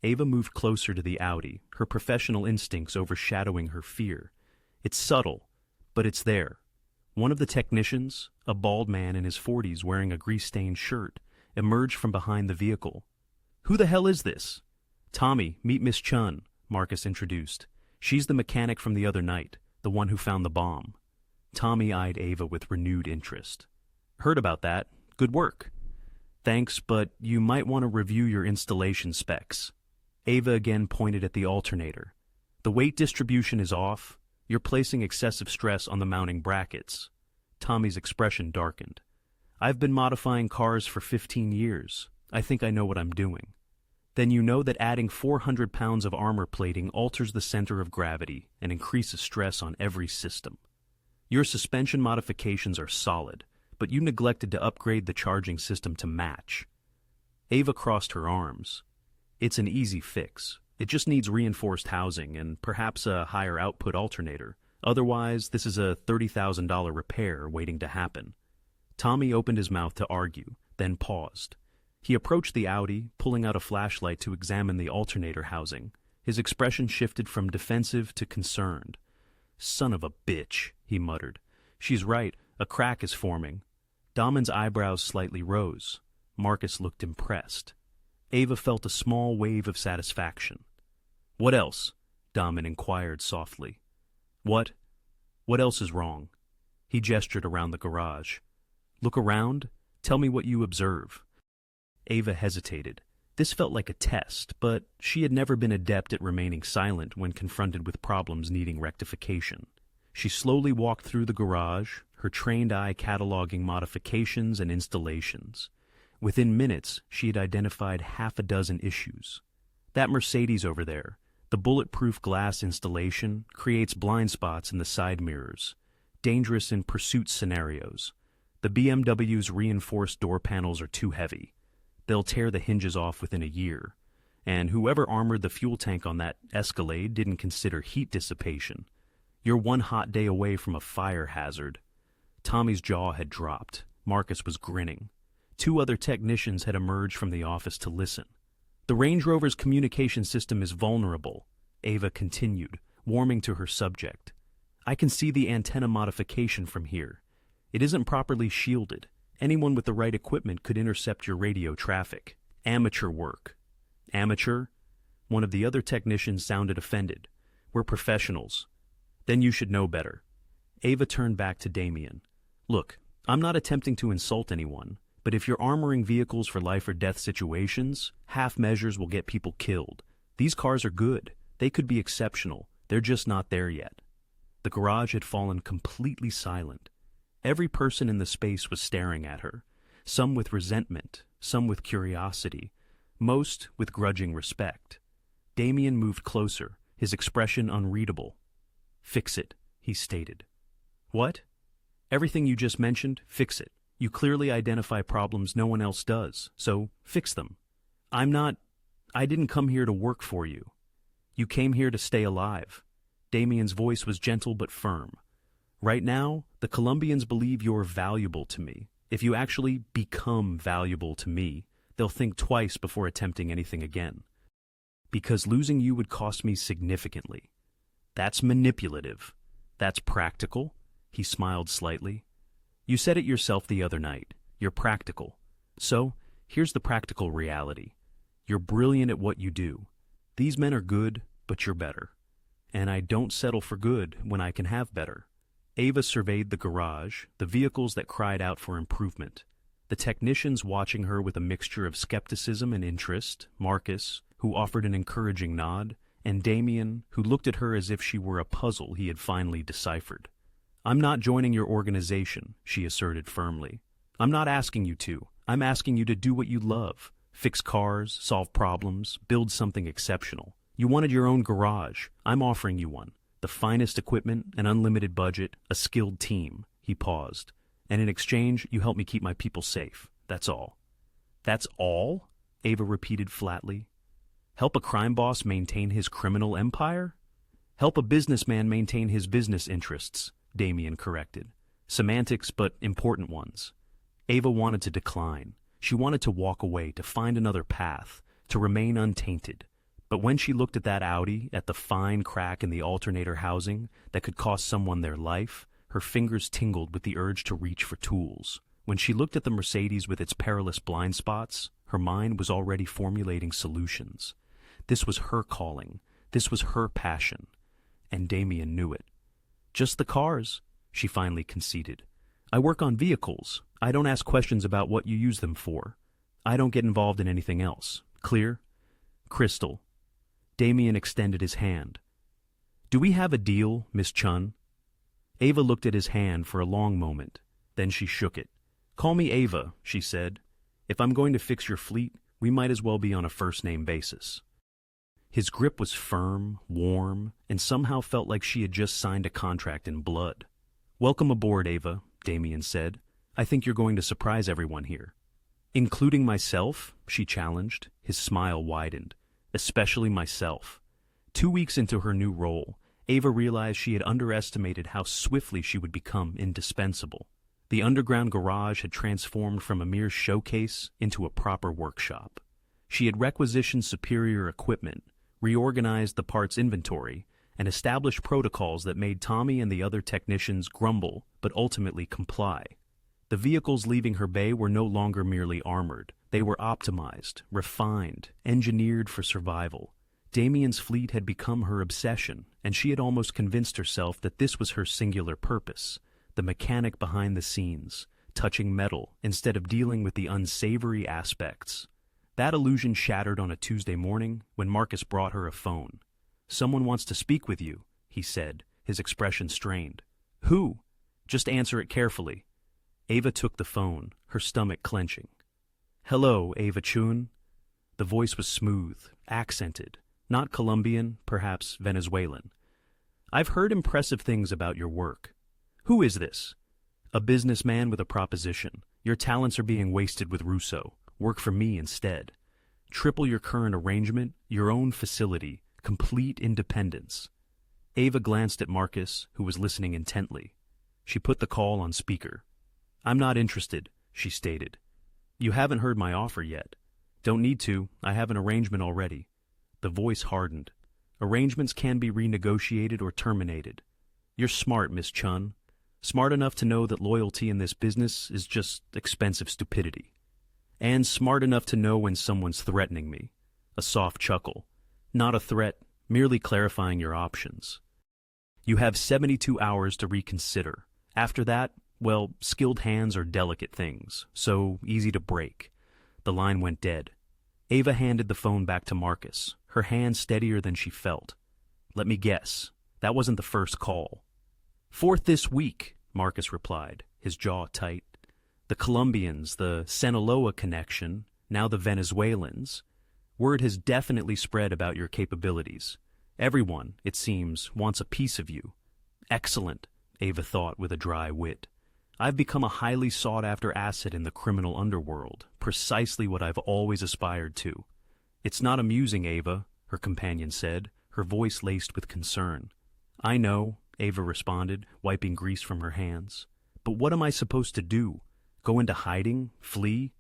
Ava moved closer to the Audi, her professional instincts overshadowing her fear. "It's subtle, but it's there." One of the technicians, a bald man in his 40s wearing a grease-stained shirt, emerged from behind the vehicle. "Who the hell is this?" "Tommy, meet Miss Chun," Marcus introduced. "She's the mechanic from the other night, the one who found the bomb." Tommy eyed Ava with renewed interest. "Heard about that. Good work." "Thanks, but you might want to review your installation specs." Ava again pointed at the alternator. "The weight distribution is off. You're placing excessive stress on the mounting brackets." Tommy's expression darkened. "I've been modifying cars for 15 years. I think I know what I'm doing." "Then you know that adding 400 pounds of armor plating alters the center of gravity and increases stress on every system. Your suspension modifications are solid, but you neglected to upgrade the charging system to match." Ava crossed her arms. "It's an easy fix. It just needs reinforced housing and perhaps a higher output alternator. Otherwise, this is a $30,000 repair waiting to happen." Tommy opened his mouth to argue, then paused. He approached the Audi, pulling out a flashlight to examine the alternator housing. His expression shifted from defensive to concerned. "Son of a bitch," he muttered. "She's right, a crack is forming." Damen's eyebrows slightly rose. Marcus looked impressed. Ava felt a small wave of satisfaction. "What else?" Damen inquired softly. What else is wrong?" He gestured around the garage. "Look around. Tell me what you observe." Ava hesitated. This felt like a test, but she had never been adept at remaining silent when confronted with problems needing rectification. She slowly walked through the garage, her trained eye cataloging modifications and installations. Within minutes, she had identified half a dozen issues. That Mercedes over there, the bulletproof glass installation, creates blind spots in the side mirrors, dangerous in pursuit scenarios. The BMW's reinforced door panels are too heavy. They'll tear the hinges off within a year. And whoever armored the fuel tank on that Escalade didn't consider heat dissipation. You're one hot day away from a fire hazard. Tommy's jaw had dropped. Marcus was grinning. Two other technicians had emerged from the office to listen. The Range Rover's communication system is vulnerable, Ava continued, warming to her subject. I can see the antenna modification from here. It isn't properly shielded. Anyone with the right equipment could intercept your radio traffic. Amateur work. Amateur? One of the other technicians sounded offended. We're professionals. Then you should know better. Ava turned back to Damien. Look, I'm not attempting to insult anyone, but if you're armoring vehicles for life or death situations, half measures will get people killed. These cars are good. They could be exceptional. They're just not there yet. The garage had fallen completely silent. Every person in the space was staring at her, some with resentment, some with curiosity, most with grudging respect. Damien moved closer, his expression unreadable. Fix it, he stated. What? Everything you just mentioned, fix it. You clearly identify problems no one else does, so fix them. I didn't come here to work for you. You came here to stay alive. Damien's voice was gentle but firm. Right now, the Colombians believe you're valuable to me. If you actually become valuable to me, they'll think twice before attempting anything again. Because losing you would cost me significantly. That's manipulative. That's practical. He smiled slightly. You said it yourself the other night. You're practical. So, here's the practical reality. You're brilliant at what you do. These men are good, but you're better. And I don't settle for good when I can have better. Ava surveyed the garage, the vehicles that cried out for improvement. The technicians watching her with a mixture of skepticism and interest, Marcus, who offered an encouraging nod, and Damien, who looked at her as if she were a puzzle he had finally deciphered. I'm not joining your organization, she asserted firmly. I'm not asking you to. I'm asking you to do what you love. Fix cars, solve problems, build something exceptional. You wanted your own garage. I'm offering you one. The finest equipment, an unlimited budget, a skilled team. He paused. And in exchange, you help me keep my people safe. That's all. That's all? Ava repeated flatly. Help a crime boss maintain his criminal empire? Help a businessman maintain his business interests, Damien corrected. Semantics, but important ones. Ava wanted to decline. She wanted to walk away, to find another path, to remain untainted. But when she looked at that Audi, at the fine crack in the alternator housing that could cost someone their life, her fingers tingled with the urge to reach for tools. When she looked at the Mercedes with its perilous blind spots, her mind was already formulating solutions. This was her calling. This was her passion. And Damien knew it. Just the cars, she finally conceded. I work on vehicles. I don't ask questions about what you use them for. I don't get involved in anything else. Clear? Crystal. Damien extended his hand. Do we have a deal, Miss Chun? Ava looked at his hand for a long moment. Then she shook it. Call me Ava, she said. If I'm going to fix your fleet, we might as well be on a first-name basis. His grip was firm, warm, and somehow felt like she had just signed a contract in blood. Welcome aboard, Ava, Damien said. I think you're going to surprise everyone here. Including myself, she challenged. His smile widened. Especially myself. 2 weeks into her new role, Ava realized she had underestimated how swiftly she would become indispensable. The underground garage had transformed from a mere showcase into a proper workshop. She had requisitioned superior equipment, reorganized the parts inventory, and established protocols that made Tommy and the other technicians grumble but ultimately comply. The vehicles leaving her bay were no longer merely armored. They were optimized, refined, engineered for survival. Damien's fleet had become her obsession, and she had almost convinced herself that this was her singular purpose, the mechanic behind the scenes, touching metal instead of dealing with the unsavory aspects. That illusion shattered on a Tuesday morning when Marcus brought her a phone. Someone wants to speak with you, he said, his expression strained. Who? Just answer it carefully. Ava took the phone, her stomach clenching. Hello, Ava Chun. The voice was smooth, accented, not Colombian, perhaps Venezuelan. I've heard impressive things about your work. Who is this? A businessman with a proposition. Your talents are being wasted with Russo. Work for me instead. Triple your current arrangement, your own facility, complete independence. Ava glanced at Marcus, who was listening intently. She put the call on speaker. I'm not interested, she stated. You haven't heard my offer yet. Don't need to, I have an arrangement already. The voice hardened. Arrangements can be renegotiated or terminated. You're smart, Miss Chun. Smart enough to know that loyalty in this business is just expensive stupidity. And smart enough to know when someone's threatening me. A soft chuckle. Not a threat, merely clarifying your options. You have 72 hours to reconsider. After that, well, skilled hands are delicate things, so easy to break. The line went dead. Ava handed the phone back to Marcus, her hand steadier than she felt. Let me guess, that wasn't the first call. Fourth this week, Marcus replied, his jaw tight. The Colombians, the Sinaloa connection, now the Venezuelans. Word has definitely spread about your capabilities. Everyone, it seems, wants a piece of you. Excellent, Ava thought with a dry wit. I've become a highly sought-after asset in the criminal underworld, precisely what I've always aspired to. It's not amusing, Ava, her companion said, her voice laced with concern. I know, Ava responded, wiping grease from her hands. But what am I supposed to do? Go into hiding? Flee?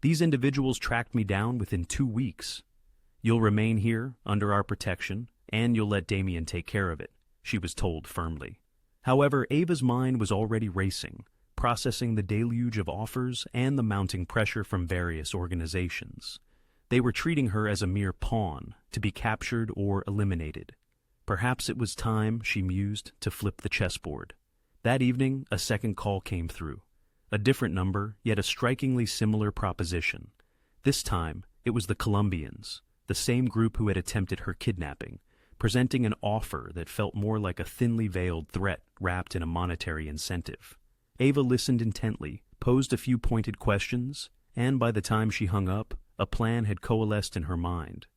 These individuals tracked me down within 2 weeks. You'll remain here, under our protection, and you'll let Damien take care of it, she was told firmly. However, Ava's mind was already racing, processing the deluge of offers and the mounting pressure from various organizations. They were treating her as a mere pawn, to be captured or eliminated. Perhaps it was time, she mused, to flip the chessboard. That evening, a second call came through. A different number, yet a strikingly similar proposition. This time, it was the Colombians, the same group who had attempted her kidnapping, presenting an offer that felt more like a thinly veiled threat wrapped in a monetary incentive. Ava listened intently, posed a few pointed questions, and by the time she hung up, a plan had coalesced in her mind.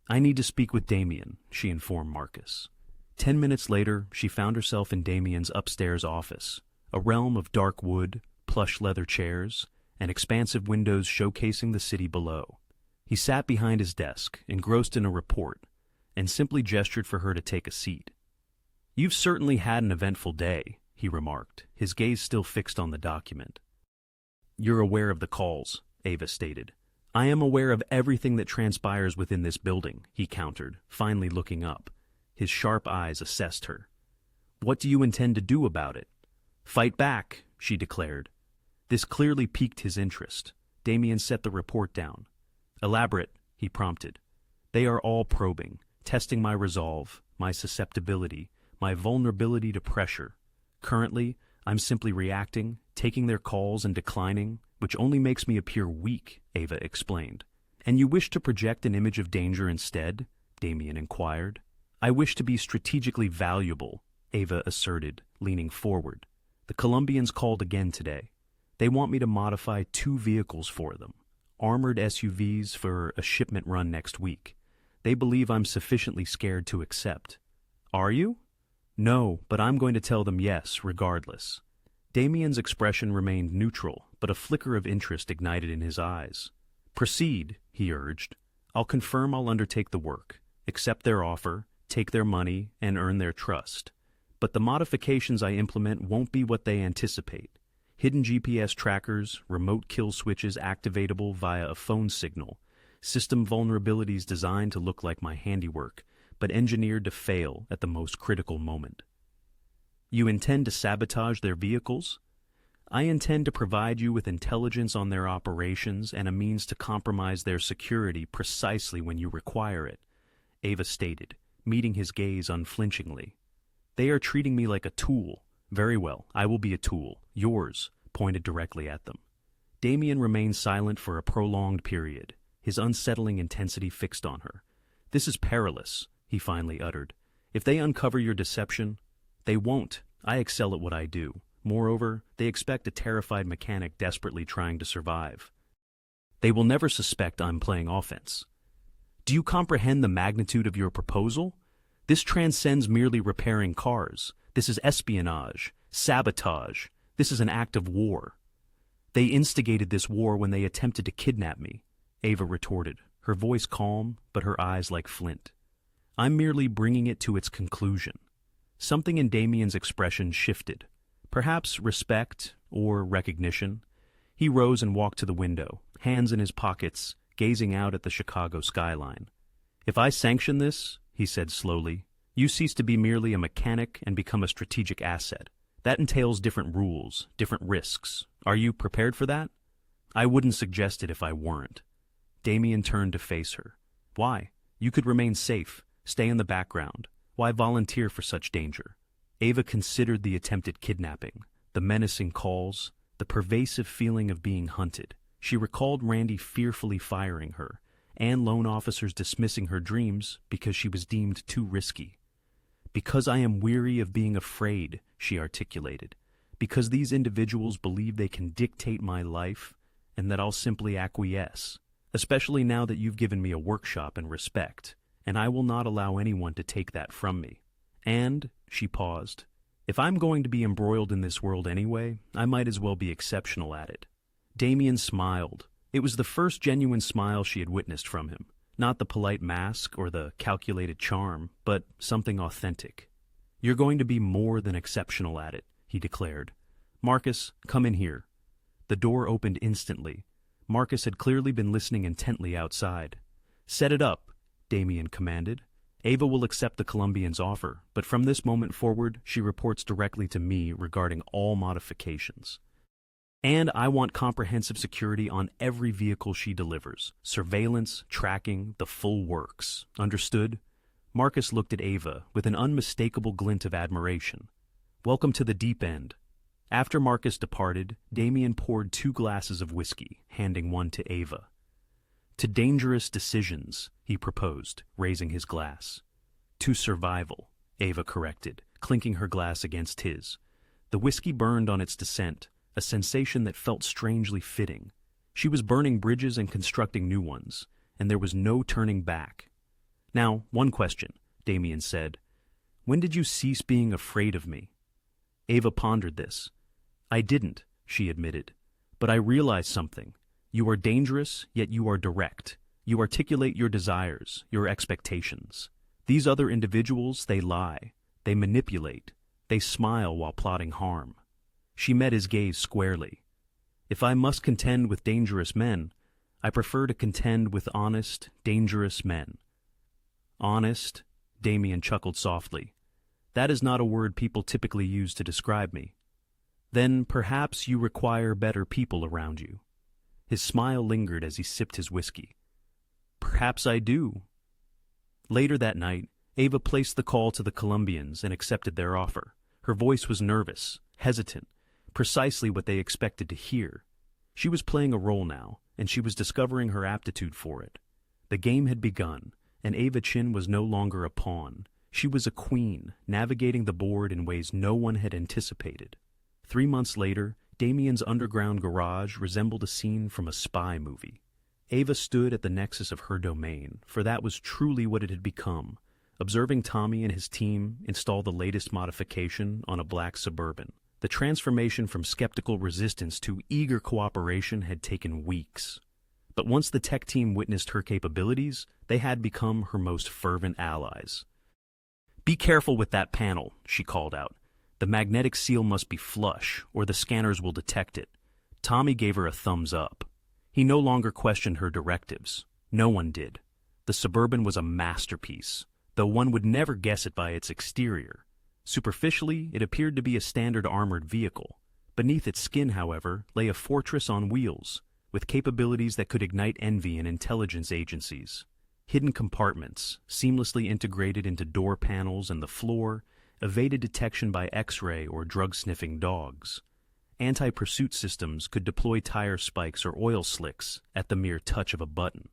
I need to speak with Damien, she informed Marcus. 10 minutes later, she found herself in Damien's upstairs office, a realm of dark wood, plush leather chairs, and expansive windows showcasing the city below. He sat behind his desk, engrossed in a report, and simply gestured for her to take a seat. You've certainly had an eventful day, he remarked, his gaze still fixed on the document. You're aware of the calls, Ava stated. I am aware of everything that transpires within this building, he countered, finally looking up. His sharp eyes assessed her. What do you intend to do about it? Fight back, she declared. This clearly piqued his interest. Damien set the report down. Elaborate, he prompted. They are all probing, testing my resolve, my susceptibility, my vulnerability to pressure. Currently, I'm simply reacting, taking their calls and declining, which only makes me appear weak, Ava explained. And you wish to project an image of danger instead? Damien inquired. I wish to be strategically valuable, Ava asserted, leaning forward. The Colombians called again today. They want me to modify 2 vehicles for them, armored SUVs for a shipment run next week. They believe I'm sufficiently scared to accept. Are you? No, but I'm going to tell them yes, regardless. Damien's expression remained neutral, but a flicker of interest ignited in his eyes. Proceed, he urged. I'll confirm I'll undertake the work, accept their offer, take their money, and earn their trust. But the modifications I implement won't be what they anticipate. Hidden GPS trackers, remote kill switches activatable via a phone signal, system vulnerabilities designed to look like my handiwork, but engineered to fail at the most critical moment. You intend to sabotage their vehicles? I intend to provide you with intelligence on their operations and a means to compromise their security precisely when you require it, Ava stated, meeting his gaze unflinchingly. They are treating me like a tool. Very well, I will be a tool. Yours, pointed directly at them. Damien remained silent for a prolonged period, his unsettling intensity fixed on her. This is perilous, he finally uttered. If they uncover your deception, they won't. I excel at what I do. Moreover, they expect a terrified mechanic desperately trying to survive. They will never suspect I'm playing offense. Do you comprehend the magnitude of your proposal? This transcends merely repairing cars. This is espionage, sabotage. This is an act of war. They instigated this war when they attempted to kidnap me, Ava retorted, her voice calm, but her eyes like flint. I'm merely bringing it to its conclusion. Something in Damien's expression shifted. Perhaps respect or recognition. He rose and walked to the window, hands in his pockets, gazing out at the Chicago skyline. If I sanction this, he said slowly, You cease to be merely a mechanic and become a strategic asset. That entails different rules, different risks. Are you prepared for that? I wouldn't suggest it if I weren't. Damien turned to face her. Why? You could remain safe, stay in the background. Why volunteer for such danger? Ava considered the attempted kidnapping, the menacing calls, the pervasive feeling of being hunted. She recalled Randy fearfully firing her, and loan officers dismissing her dreams because she was deemed too risky. Because I am weary of being afraid, she articulated. Because these individuals believe they can dictate my life, and that I'll simply acquiesce, especially now that you've given me a workshop and respect, and I will not allow anyone to take that from me. And, she paused, if I'm going to be embroiled in this world anyway, I might as well be exceptional at it. Damien smiled. It was the first genuine smile she had witnessed from him. Not the polite mask or the calculated charm, but something authentic. You're going to be more than exceptional at it, he declared. Marcus, come in here. The door opened instantly. Marcus had clearly been listening intently outside. Set it up, Damien commanded. Ava will accept the Colombian's offer, but from this moment forward, she reports directly to me regarding all modifications. And I want comprehensive security on every vehicle she delivers. Surveillance, tracking, the full works. Understood? Marcus looked at Ava with an unmistakable glint of admiration. Welcome to the deep end. After Marcus departed, Damien poured 2 glasses of whiskey, handing one to Ava. To dangerous decisions, he proposed, raising his glass. To survival, Ava corrected, clinking her glass against his. The whiskey burned on its descent, a sensation that felt strangely fitting. She was burning bridges and constructing new ones, and there was no turning back. Now, one question, Damien said. When did you cease being afraid of me? Ava pondered this. I didn't, she admitted. But I realized something. You are dangerous, yet you are direct. You articulate your desires, your expectations. These other individuals, they lie. They manipulate. They smile while plotting harm. She met his gaze squarely. If I must contend with dangerous men, I prefer to contend with honest, dangerous men. Honest, Damien chuckled softly. That is not a word people typically use to describe me. Then perhaps you require better people around you. His smile lingered as he sipped his whiskey. Perhaps I do. Later that night, Ava placed the call to the Colombians and accepted their offer. Her voice was nervous, hesitant, precisely what they expected to hear. She was playing a role now, and she was discovering her aptitude for it. The game had begun, and Ava Chun was no longer a pawn. She was a queen, navigating the board in ways no one had anticipated. 3 months later, Damien's underground garage resembled a scene from a spy movie. Ava stood at the nexus of her domain, for that was truly what it had become, observing Tommy and his team install the latest modification on a black Suburban. The transformation from skeptical resistance to eager cooperation had taken weeks. But once the tech team witnessed her capabilities, they had become her most fervent allies. Be careful with that panel, she called out. The magnetic seal must be flush, or the scanners will detect it. Tommy gave her a thumbs up. He no longer questioned her directives. No one did. The Suburban was a masterpiece, though one would never guess it by its exterior. Superficially, it appeared to be a standard armored vehicle. Beneath its skin, however, lay a fortress on wheels, with capabilities that could ignite envy in intelligence agencies. Hidden compartments, seamlessly integrated into door panels and the floor, evaded detection by X-ray or drug-sniffing dogs. Anti-pursuit systems could deploy tire spikes or oil slicks at the mere touch of a button.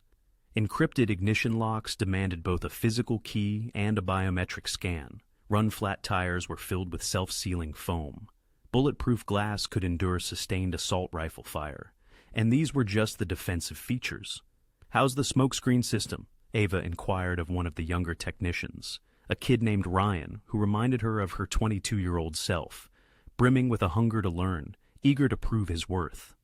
Encrypted ignition locks demanded both a physical key and a biometric scan. Run-flat tires were filled with self-sealing foam. Bulletproof glass could endure sustained assault rifle fire. And these were just the defensive features. How's the smokescreen system? Ava inquired of one of the younger technicians, a kid named Ryan, who reminded her of her 22-year-old self, brimming with a hunger to learn, eager to prove his worth.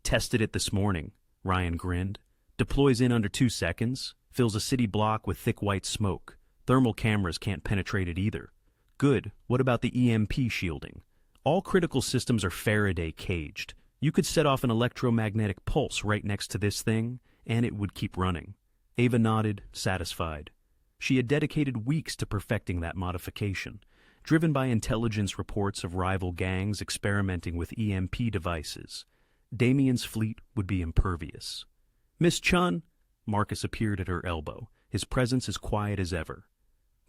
Tested it this morning, Ryan grinned. Deploys in under 2 seconds, fills a city block with thick white smoke. Thermal cameras can't penetrate it either. Good. What about the EMP shielding? All critical systems are Faraday caged. You could set off an electromagnetic pulse right next to this thing, and it would keep running. Ava nodded, satisfied. She had dedicated weeks to perfecting that modification, driven by intelligence reports of rival gangs experimenting with EMP devices. Damien's fleet would be impervious. "Miss Chun," Marcus appeared at her elbow, his presence as quiet as ever.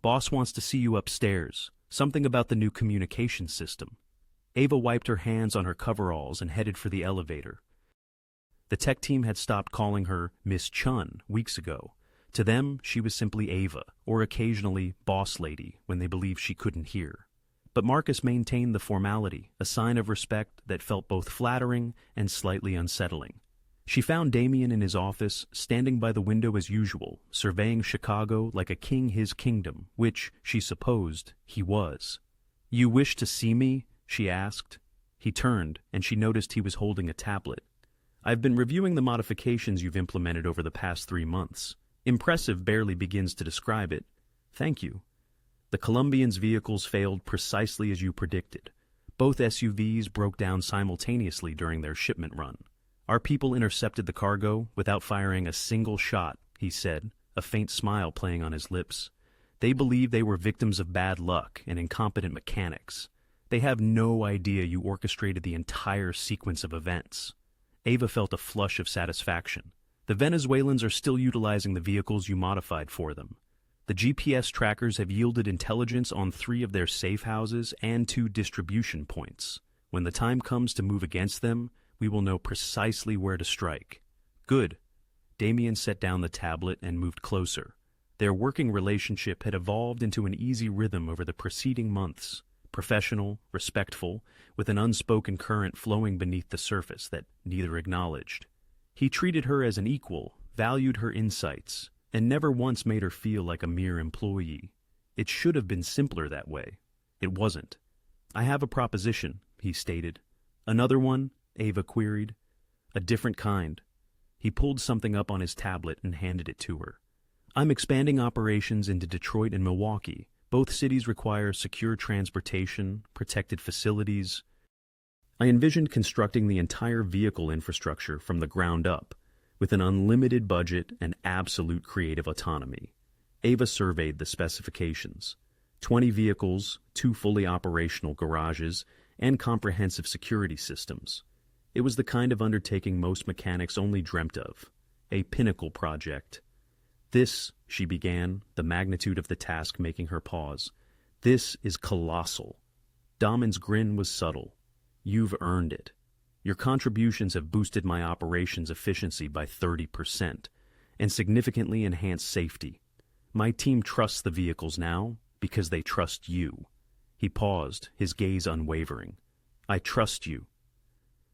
"Boss wants to see you upstairs. Something about the new communication system." Ava wiped her hands on her coveralls and headed for the elevator. The tech team had stopped calling her Miss Chun weeks ago. To them, she was simply Ava, or occasionally Boss Lady, when they believed she couldn't hear. But Marcus maintained the formality, a sign of respect that felt both flattering and slightly unsettling. She found Damien in his office, standing by the window as usual, surveying Chicago like a king his kingdom, which, she supposed, he was. "You wish to see me?" she asked. He turned, and she noticed he was holding a tablet. "I've been reviewing the modifications you've implemented over the past 3 months. Impressive barely begins to describe it. Thank you. The Colombians' vehicles failed precisely as you predicted. Both SUVs broke down simultaneously during their shipment run. Our people intercepted the cargo without firing a single shot," he said, a faint smile playing on his lips. "They believe they were victims of bad luck and incompetent mechanics. They have no idea you orchestrated the entire sequence of events." Ava felt a flush of satisfaction. The Venezuelans are still utilizing the vehicles you modified for them. The GPS trackers have yielded intelligence on 3 of their safe houses and 2 distribution points. When the time comes to move against them, we will know precisely where to strike. "Good." Damien set down the tablet and moved closer. Their working relationship had evolved into an easy rhythm over the preceding months, professional, respectful, with an unspoken current flowing beneath the surface that neither acknowledged. He treated her as an equal, valued her insights, and never once made her feel like a mere employee. It should have been simpler that way. It wasn't. "I have a proposition," he stated. "Another one?" Ava queried. "A different kind." He pulled something up on his tablet and handed it to her. "I'm expanding operations into Detroit and Milwaukee. Both cities require secure transportation, protected facilities. I envisioned constructing the entire vehicle infrastructure from the ground up, with an unlimited budget and absolute creative autonomy." Ava surveyed the specifications. 20 vehicles, 2 fully operational garages, and comprehensive security systems. It was the kind of undertaking most mechanics only dreamt of. A pinnacle project. "This," she began, the magnitude of the task making her pause. "This is colossal." Damen's grin was subtle. "You've earned it. Your contributions have boosted my operations efficiency by 30% and significantly enhanced safety. My team trusts the vehicles now because they trust you." He paused, his gaze unwavering. "I trust you."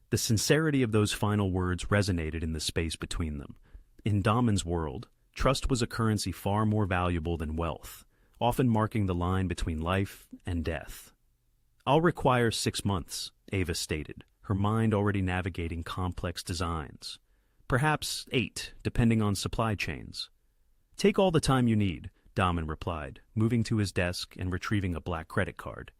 The sincerity of those final words resonated in the space between them. In Damen's world, trust was a currency far more valuable than wealth, often marking the line between life and death. "I'll require 6 months, Ava stated, her mind already navigating complex designs. "Perhaps 8, depending on supply chains." "Take all the time you need," Damen replied, moving to his desk and retrieving a black credit card.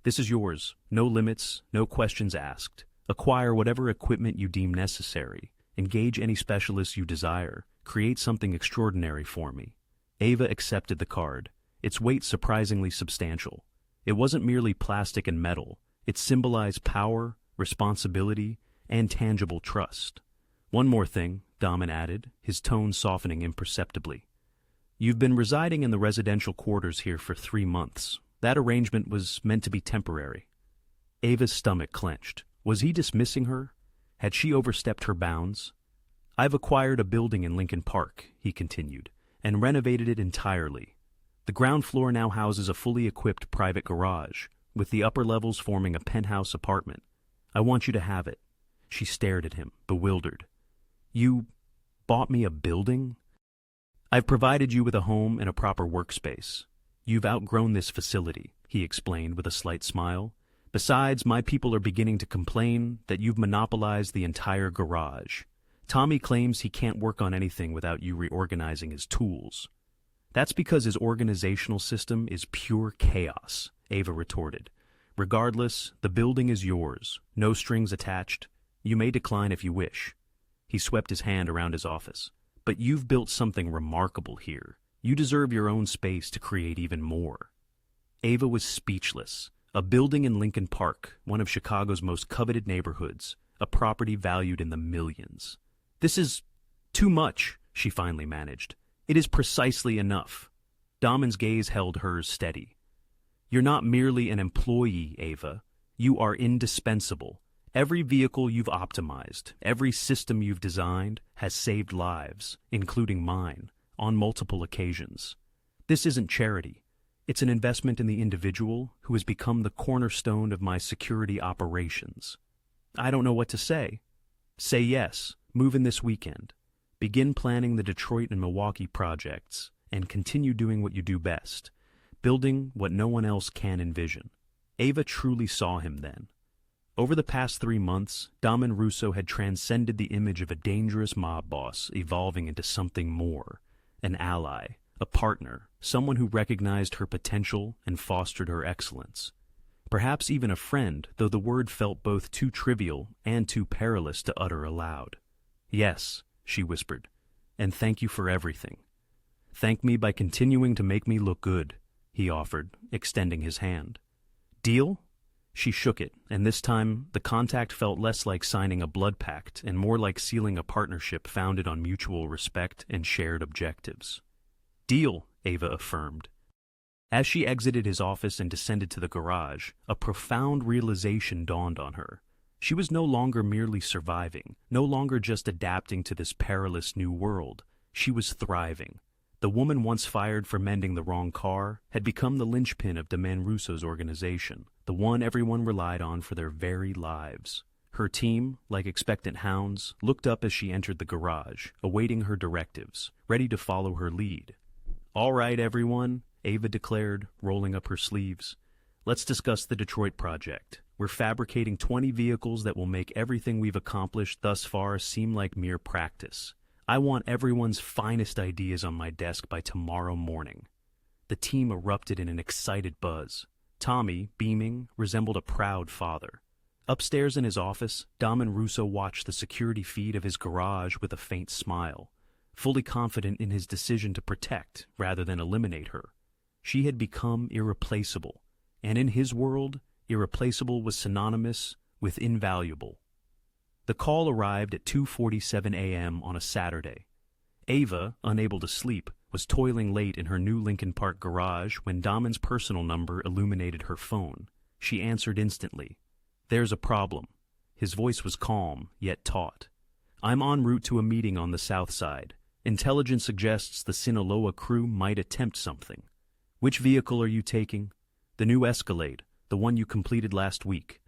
"This is yours. No limits, no questions asked. Acquire whatever equipment you deem necessary. Engage any specialists you desire. Create something extraordinary for me." Ava accepted the card, its weight surprisingly substantial. It wasn't merely plastic and metal. It symbolized power, responsibility, and tangible trust. "One more thing," Damen added, his tone softening imperceptibly. "You've been residing in the residential quarters here for 3 months. That arrangement was meant to be temporary." Ava's stomach clenched. Was he dismissing her? Had she overstepped her bounds? "I've acquired a building in Lincoln Park," he continued, "and renovated it entirely. The ground floor now houses a fully equipped private garage, with the upper levels forming a penthouse apartment. I want you to have it." She stared at him, bewildered. "You bought me a building?" "I've provided you with a home and a proper workspace. You've outgrown this facility," he explained with a slight smile. "Besides, my people are beginning to complain that you've monopolized the entire garage. Tommy claims he can't work on anything without you reorganizing his tools." "That's because his organizational system is pure chaos," Ava retorted. "Regardless, the building is yours, no strings attached. You may decline if you wish." He swept his hand around his office. "But you've built something remarkable here. You deserve your own space to create even more." Ava was speechless. A building in Lincoln Park, one of Chicago's most coveted neighborhoods, a property valued in the millions. "This is too much," she finally managed. "It is precisely enough." Damen's gaze held hers steady. "You're not merely an employee, Ava. You are indispensable. Every vehicle you've optimized, every system you've designed, has saved lives, including mine, on multiple occasions. This isn't charity. It's an investment in the individual who has become the cornerstone of my security operations." "I don't know what to say." "Say yes. Move in this weekend. Begin planning the Detroit and Milwaukee projects, and continue doing what you do best, building what no one else can envision." Ava truly saw him then. Over the past 3 months, Damen Russo had transcended the image of a dangerous mob boss, evolving into something more: an ally, a partner, someone who recognized her potential and fostered her excellence. Perhaps even a friend, though the word felt both too trivial and too perilous to utter aloud. "Yes," she whispered, "and thank you for everything." "Thank me by continuing to make me look good," he offered, extending his hand. "Deal?" She shook it, and this time the contact felt less like signing a blood pact and more like sealing a partnership founded on mutual respect and shared objectives. "Deal," Ava affirmed. As she exited his office and descended to the garage, a profound realization dawned on her. She was no longer merely surviving, no longer just adapting to this perilous new world. She was thriving. The woman once fired for mending the wrong car had become the linchpin of Damen Russo's organization, the one everyone relied on for their very lives. Her team, like expectant hounds, looked up as she entered the garage, awaiting her directives, ready to follow her lead. "All right, everyone," Ava declared, rolling up her sleeves. "Let's discuss the Detroit project. We're fabricating 20 vehicles that will make everything we've accomplished thus far seem like mere practice. I want everyone's finest ideas on my desk by tomorrow morning." The team erupted in an excited buzz. Tommy, beaming, resembled a proud father. Upstairs in his office, Damen Russo watched the security feed of his garage with a faint smile, fully confident in his decision to protect rather than eliminate her. She had become irreplaceable, and in his world, irreplaceable was synonymous with invaluable. The call arrived at 2:47 a.m. on a Saturday. Ava, unable to sleep, was toiling late in her new Lincoln Park garage when Damen's personal number illuminated her phone. She answered instantly. "There's a problem." His voice was calm, yet taut. "I'm en route to a meeting on the south side. Intelligence suggests the Sinaloa crew might attempt something." "Which vehicle are you taking?" "The new Escalade, the one you completed last week."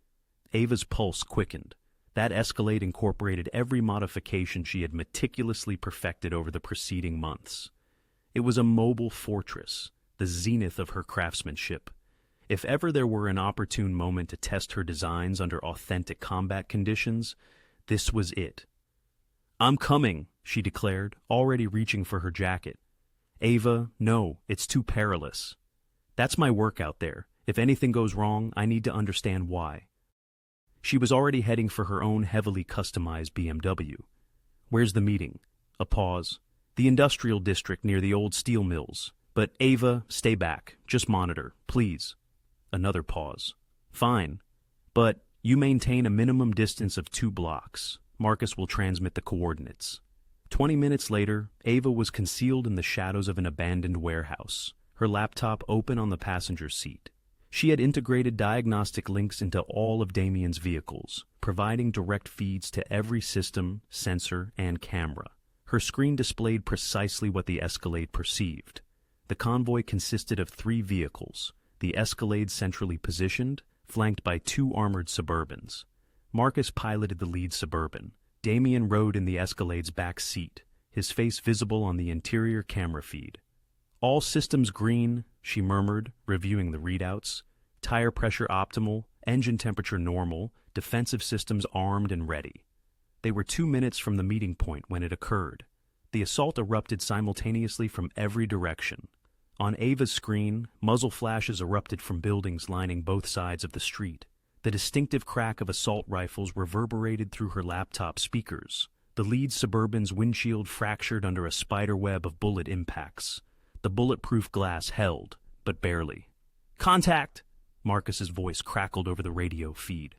Ava's pulse quickened. That Escalade incorporated every modification she had meticulously perfected over the preceding months. It was a mobile fortress, the zenith of her craftsmanship. If ever there were an opportune moment to test her designs under authentic combat conditions, this was it. "I'm coming," she declared, already reaching for her jacket. "Ava, no, it's too perilous." "That's my work out there. If anything goes wrong, I need to understand why." She was already heading for her own heavily customized BMW. "Where's the meeting?" A pause. "The industrial district near the old steel mills. But Ava, stay back. Just monitor, please." Another pause. "Fine. But you maintain a minimum distance of 2 blocks. Marcus will transmit the coordinates." 20 minutes later, Ava was concealed in the shadows of an abandoned warehouse, her laptop open on the passenger seat. She had integrated diagnostic links into all of Damien's vehicles, providing direct feeds to every system, sensor, and camera. Her screen displayed precisely what the Escalade perceived. The convoy consisted of 3 vehicles, the Escalade centrally positioned, flanked by 2 armored Suburbans. Marcus piloted the lead Suburban. Damien rode in the Escalade's back seat, his face visible on the interior camera feed. "All systems green," she murmured, reviewing the readouts. "Tire pressure optimal, engine temperature normal, defensive systems armed and ready." They were 2 minutes from the meeting point when it occurred. The assault erupted simultaneously from every direction. On Ava's screen, muzzle flashes erupted from buildings lining both sides of the street. The distinctive crack of assault rifles reverberated through her laptop speakers. The lead Suburban's windshield fractured under a spider web of bullet impacts. The bulletproof glass held, but barely. "Contact!" Marcus's voice crackled over the radio feed.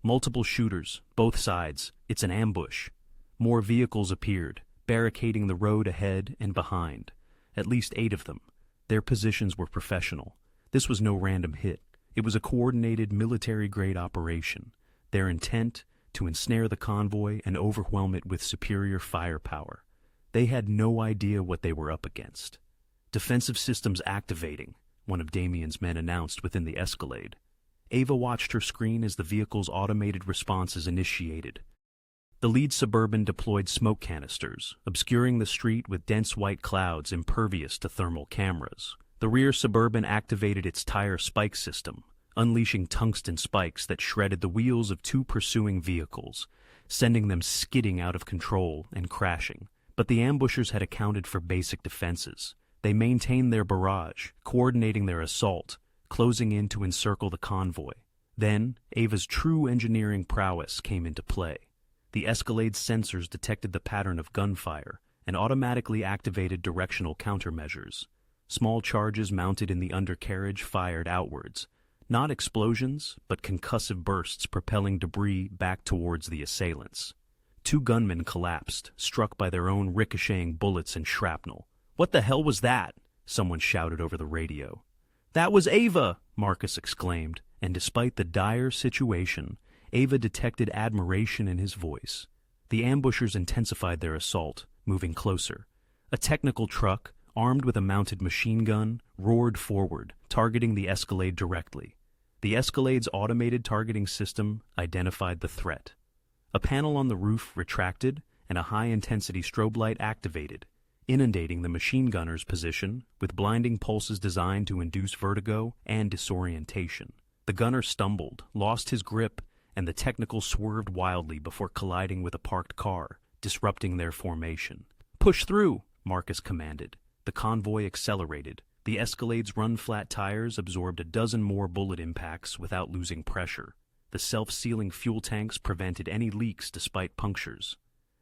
"Multiple shooters, both sides. It's an ambush." More vehicles appeared, barricading the road ahead and behind. At least 8 of them. Their positions were professional. This was no random hit. It was a coordinated military-grade operation. Their intent, to ensnare the convoy and overwhelm it with superior firepower. They had no idea what they were up against. "Defensive systems activating," one of Damien's men announced within the Escalade. Ava watched her screen as the vehicle's automated responses initiated. The lead Suburban deployed smoke canisters, obscuring the street with dense white clouds impervious to thermal cameras. The rear Suburban activated its tire spike system, unleashing tungsten spikes that shredded the wheels of 2 pursuing vehicles, sending them skidding out of control and crashing. But the ambushers had accounted for basic defenses. They maintained their barrage, coordinating their assault, closing in to encircle the convoy. Then, Ava's true engineering prowess came into play. The Escalade's sensors detected the pattern of gunfire and automatically activated directional countermeasures. Small charges mounted in the undercarriage fired outwards. Not explosions, but concussive bursts propelling debris back towards the assailants. 2 gunmen collapsed, struck by their own ricocheting bullets and shrapnel. "What the hell was that?" someone shouted over the radio. "That was Ava!" Marcus exclaimed, and despite the dire situation, Ava detected admiration in his voice. The ambushers intensified their assault, moving closer. A technical truck, armed with a mounted machine gun, roared forward, targeting the Escalade directly. The Escalade's automated targeting system identified the threat. A panel on the roof retracted, and a high-intensity strobe light activated, inundating the machine gunner's position with blinding pulses designed to induce vertigo and disorientation. The gunner stumbled, lost his grip, and the technical swerved wildly before colliding with a parked car, disrupting their formation. "Push through!" Marcus commanded. The convoy accelerated. The Escalade's run-flat tires absorbed a dozen more bullet impacts without losing pressure. The self-sealing fuel tanks prevented any leaks despite punctures.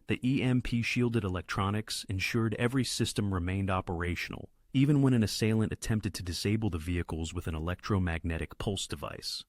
The EMP-shielded electronics ensured every system remained operational, even when an assailant attempted to disable the vehicles with an electromagnetic pulse device.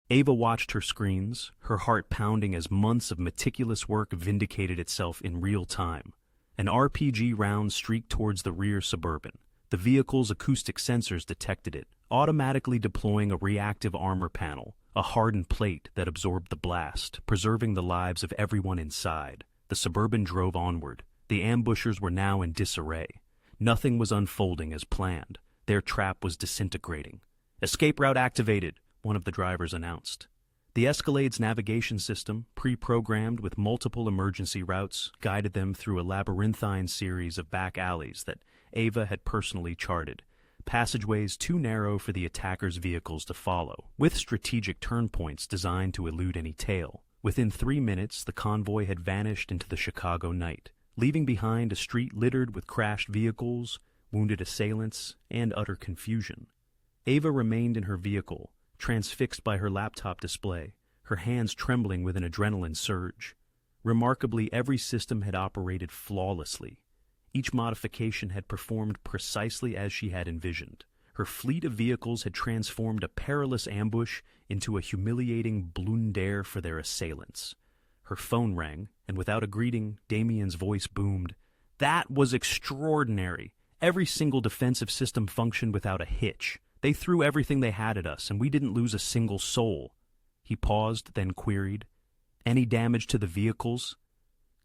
Ava watched her screens, her heart pounding as months of meticulous work vindicated itself in real time. An RPG round streaked towards the rear Suburban. The vehicle's acoustic sensors detected it, automatically deploying a reactive armor panel, a hardened plate that absorbed the blast, preserving the lives of everyone inside. The Suburban drove onward. The ambushers were now in disarray. Nothing was unfolding as planned. Their trap was disintegrating. "Escape route activated," one of the drivers announced. The Escalade's navigation system, pre-programmed with multiple emergency routes, guided them through a labyrinthine series of back alleys that Ava had personally charted, passageways too narrow for the attackers' vehicles to follow, with strategic turn points designed to elude any tail. Within 3 minutes, the convoy had vanished into the Chicago night, leaving behind a street littered with crashed vehicles, wounded assailants, and utter confusion. Ava remained in her vehicle, transfixed by her laptop display, her hands trembling with an adrenaline surge. Remarkably, every system had operated flawlessly. Each modification had performed precisely as she had envisioned. Her fleet of vehicles had transformed a perilous ambush into a humiliating blunder for their assailants. Her phone rang, and without a greeting, Damien's voice boomed. "That was extraordinary. Every single defensive system functioned without a hitch. They threw everything they had at us, and we didn't lose a single soul." He paused, then queried, "Any damage to the vehicles?"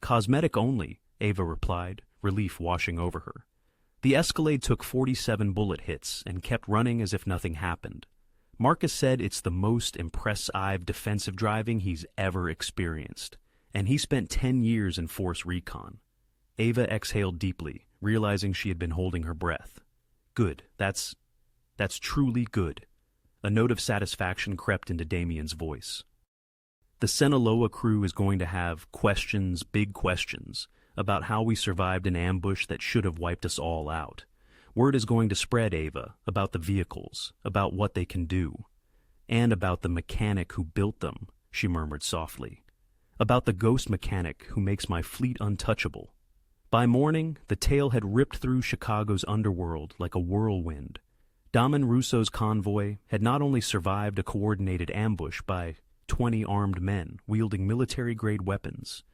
"Cosmetic only," Ava replied, relief washing over her. The Escalade took 47 bullet hits and kept running as if nothing happened. Marcus said it's the most impressive defensive driving he's ever experienced, and he spent 10 years in Force Recon. Ava exhaled deeply, realizing she had been holding her breath. "Good, that's truly good." A note of satisfaction crept into Damien's voice. "The Sinaloa crew is going to have questions, big questions, about how we survived an ambush that should have wiped us all out. Word is going to spread, Ava, about the vehicles, about what they can do. And about the mechanic who built them," she murmured softly. "About the ghost mechanic who makes my fleet untouchable. By morning, the tale had ripped through Chicago's underworld like a whirlwind. Damen Russo's convoy had not only survived a coordinated ambush by 20 armed men wielding military-grade weapons,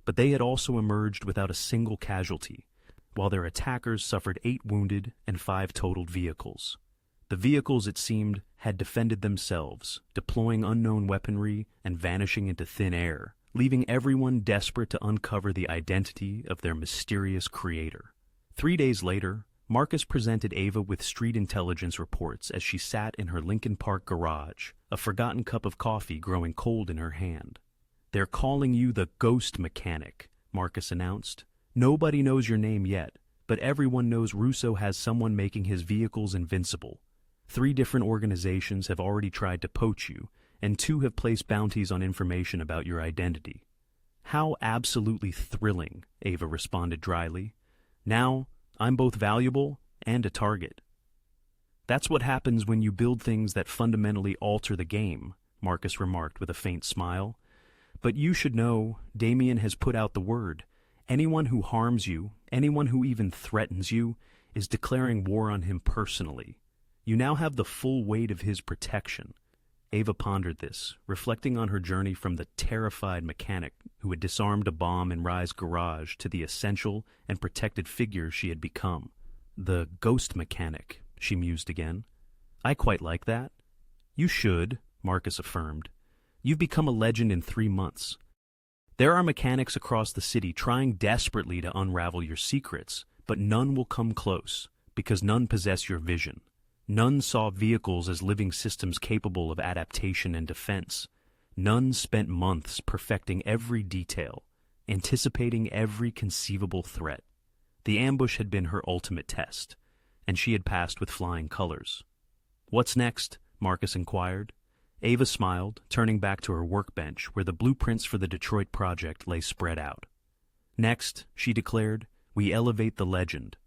but they had also emerged without a single casualty, while their attackers suffered 8 wounded and 5 totaled vehicles. The vehicles, it seemed, had defended themselves, deploying unknown weaponry and vanishing into thin air, leaving everyone desperate to uncover the identity of their mysterious creator. 3 days later, Marcus presented Ava with street intelligence reports as she sat in her Lincoln Park garage, a forgotten cup of coffee growing cold in her hand. "They're calling you the Ghost Mechanic," Marcus announced. "Nobody knows your name yet, but everyone knows Russo has someone making his vehicles invincible. 3 different organizations have already tried to poach you, and 2 have placed bounties on information about your identity." "How absolutely thrilling," Ava responded dryly. "Now, I'm both valuable and a target." "That's what happens when you build things that fundamentally alter the game," Marcus remarked with a faint smile. "But you should know, Damien has put out the word. Anyone who harms you, anyone who even threatens you, is declaring war on him personally. You now have the full weight of his protection." Ava pondered this, reflecting on her journey from the terrified mechanic who had disarmed a bomb in Rye's garage to the essential and protected figure she had become. "The Ghost Mechanic," she mused again. "I quite like that." "You should," Marcus affirmed. "You've become a legend in 3 months. There are mechanics across the city trying desperately to unravel your secrets, but none will come close, because none possess your vision. None saw vehicles as living systems capable of adaptation and defense. None spent months perfecting every detail, anticipating every conceivable threat. The ambush had been her ultimate test, and she had passed with flying colors. "What's next?" Marcus inquired. Ava smiled, turning back to her workbench where the blueprints for the Detroit project lay spread out. "Next," she declared, "we elevate the legend."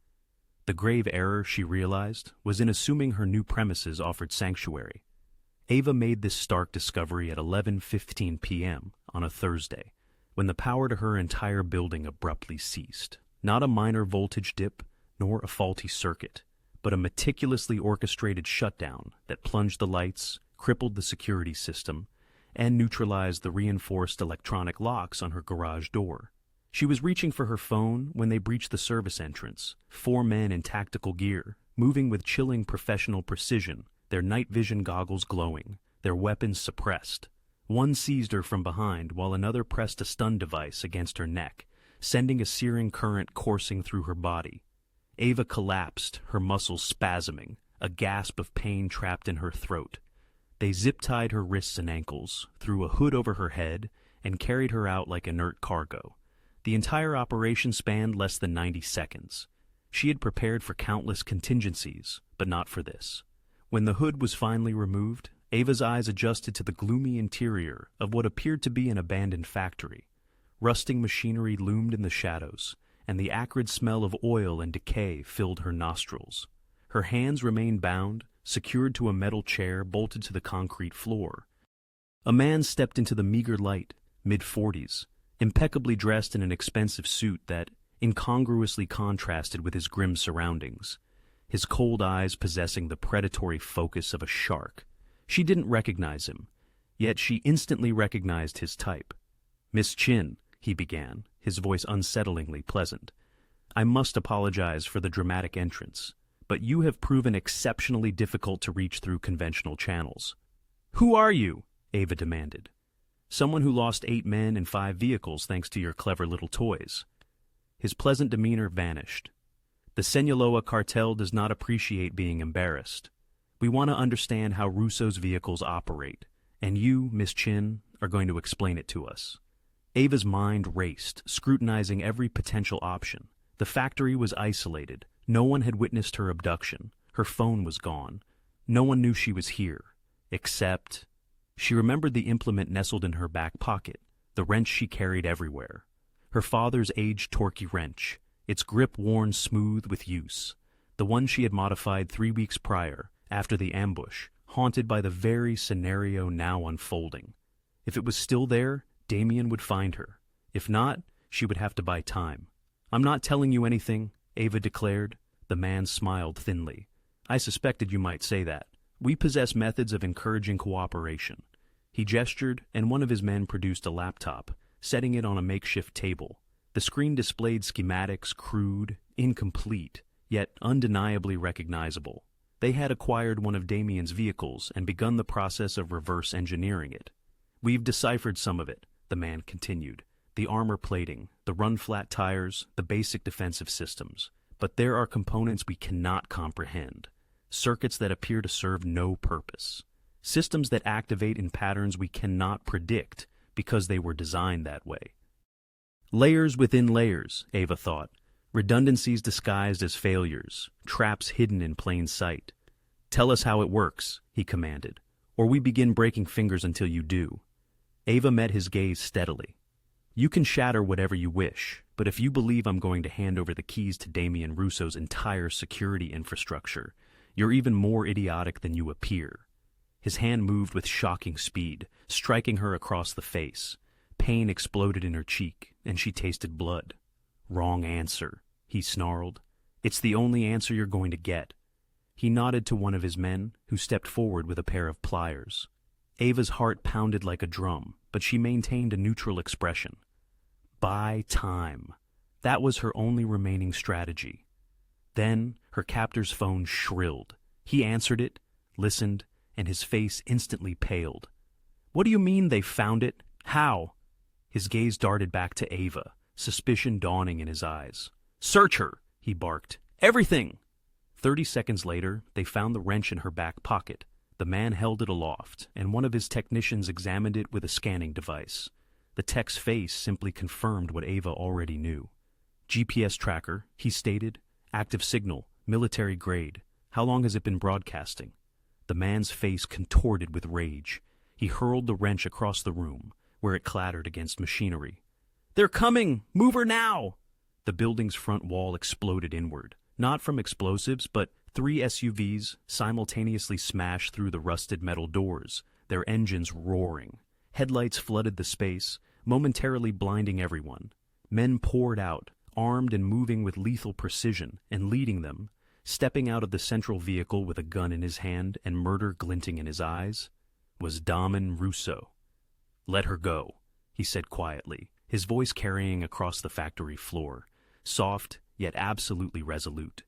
The grave error, she realized, was in assuming her new premises offered sanctuary. Ava made this stark discovery at 11:15 p.m. on a Thursday, when the power to her entire building abruptly ceased. Not a minor voltage dip, nor a faulty circuit, but a meticulously orchestrated shutdown that plunged the lights, crippled the security system, and neutralized the reinforced electronic locks on her garage door. She was reaching for her phone when they breached the service entrance, 4 men in tactical gear, moving with chilling professional precision, their night vision goggles glowing, their weapons suppressed. One seized her from behind while another pressed a stun device against her neck, sending a searing current coursing through her body. Ava collapsed, her muscles spasming, a gasp of pain trapped in her throat. They zip-tied her wrists and ankles, threw a hood over her head, and carried her out like inert cargo. The entire operation spanned less than 90 seconds. She had prepared for countless contingencies, but not for this. When the hood was finally removed, Ava's eyes adjusted to the gloomy interior of what appeared to be an abandoned factory. Rusting machinery loomed in the shadows, and the acrid smell of oil and decay filled her nostrils. Her hands remained bound, secured to a metal chair bolted to the concrete floor. A man stepped into the meager light, mid-40s, impeccably dressed in an expensive suit that incongruously contrasted with his grim surroundings, his cold eyes possessing the predatory focus of a shark. She didn't recognize him, yet she instantly recognized his type. "Miss Chun," he began, his voice unsettlingly pleasant. "I must apologize for the dramatic entrance, but you have proven exceptionally difficult to reach through conventional channels." "Who are you?" Ava demanded. "Someone who lost 8 men and 5 vehicles thanks to your clever little toys." His pleasant demeanor vanished. "The Sinaloa cartel does not appreciate being embarrassed. We want to understand how Russo's vehicles operate, and you, Miss Chun, are going to explain it to us." Ava's mind raced, scrutinizing every potential option. The factory was isolated. No one had witnessed her abduction. Her phone was gone. No one knew she was here, except... She remembered the implement nestled in her back pocket, the wrench she carried everywhere. Her father's aged torquey wrench, its grip worn smooth with use. The one she had modified 3 weeks prior, after the ambush, haunted by the very scenario now unfolding. If it was still there, Damien would find her. If not, she would have to buy time. I'm not telling you anything, Ava declared. The man smiled thinly. I suspected you might say that. We possess methods of encouraging cooperation. He gestured, and one of his men produced a laptop, setting it on a makeshift table. The screen displayed schematics, crude, incomplete, yet undeniably recognizable. They had acquired one of Damien's vehicles and begun the process of reverse engineering it. We've deciphered some of it, the man continued. The armor plating, the run-flat tires, the basic defensive systems. But there are components we cannot comprehend. Circuits that appear to serve no purpose. Systems that activate in patterns we cannot predict because they were designed that way. Layers within layers, Ava thought. Redundancies disguised as failures, traps hidden in plain sight. Tell us how it works, he commanded, or we begin breaking fingers until you do. Ava met his gaze steadily. You can shatter whatever you wish, but if you believe I'm going to hand over the keys to Damen Russo's entire security infrastructure, you're even more idiotic than you appear. His hand moved with shocking speed, striking her across the face. Pain exploded in her cheek, and she tasted blood. Wrong answer, he snarled. It's the only answer you're going to get. He nodded to one of his men, who stepped forward with a pair of pliers. Ava's heart pounded like a drum, but she maintained a neutral expression. Buy time. That was her only remaining strategy. Then her captor's phone shrilled. He answered it, listened, and his face instantly paled. What do you mean they found it? How? His gaze darted back to Ava, suspicion dawning in his eyes. Search her, he barked. Everything! 30 seconds later, they found the wrench in her back pocket. The man held it aloft, and one of his technicians examined it with a scanning device. The tech's face simply confirmed what Ava already knew. GPS tracker, he stated. Active signal, military grade. How long has it been broadcasting? The man's face contorted with rage. He hurled the wrench across the room, where it clattered against machinery. They're coming! Move her now! The building's front wall exploded inward, not from explosives, but 3 SUVs simultaneously smashed through the rusted metal doors, their engines roaring. Headlights flooded the space, momentarily blinding everyone. Men poured out, armed and moving with lethal precision, and leading them, stepping out of the central vehicle with a gun in his hand and murder glinting in his eyes, was Damen Russo. Let her go, he said quietly, his voice carrying across the factory floor, soft yet absolutely resolute.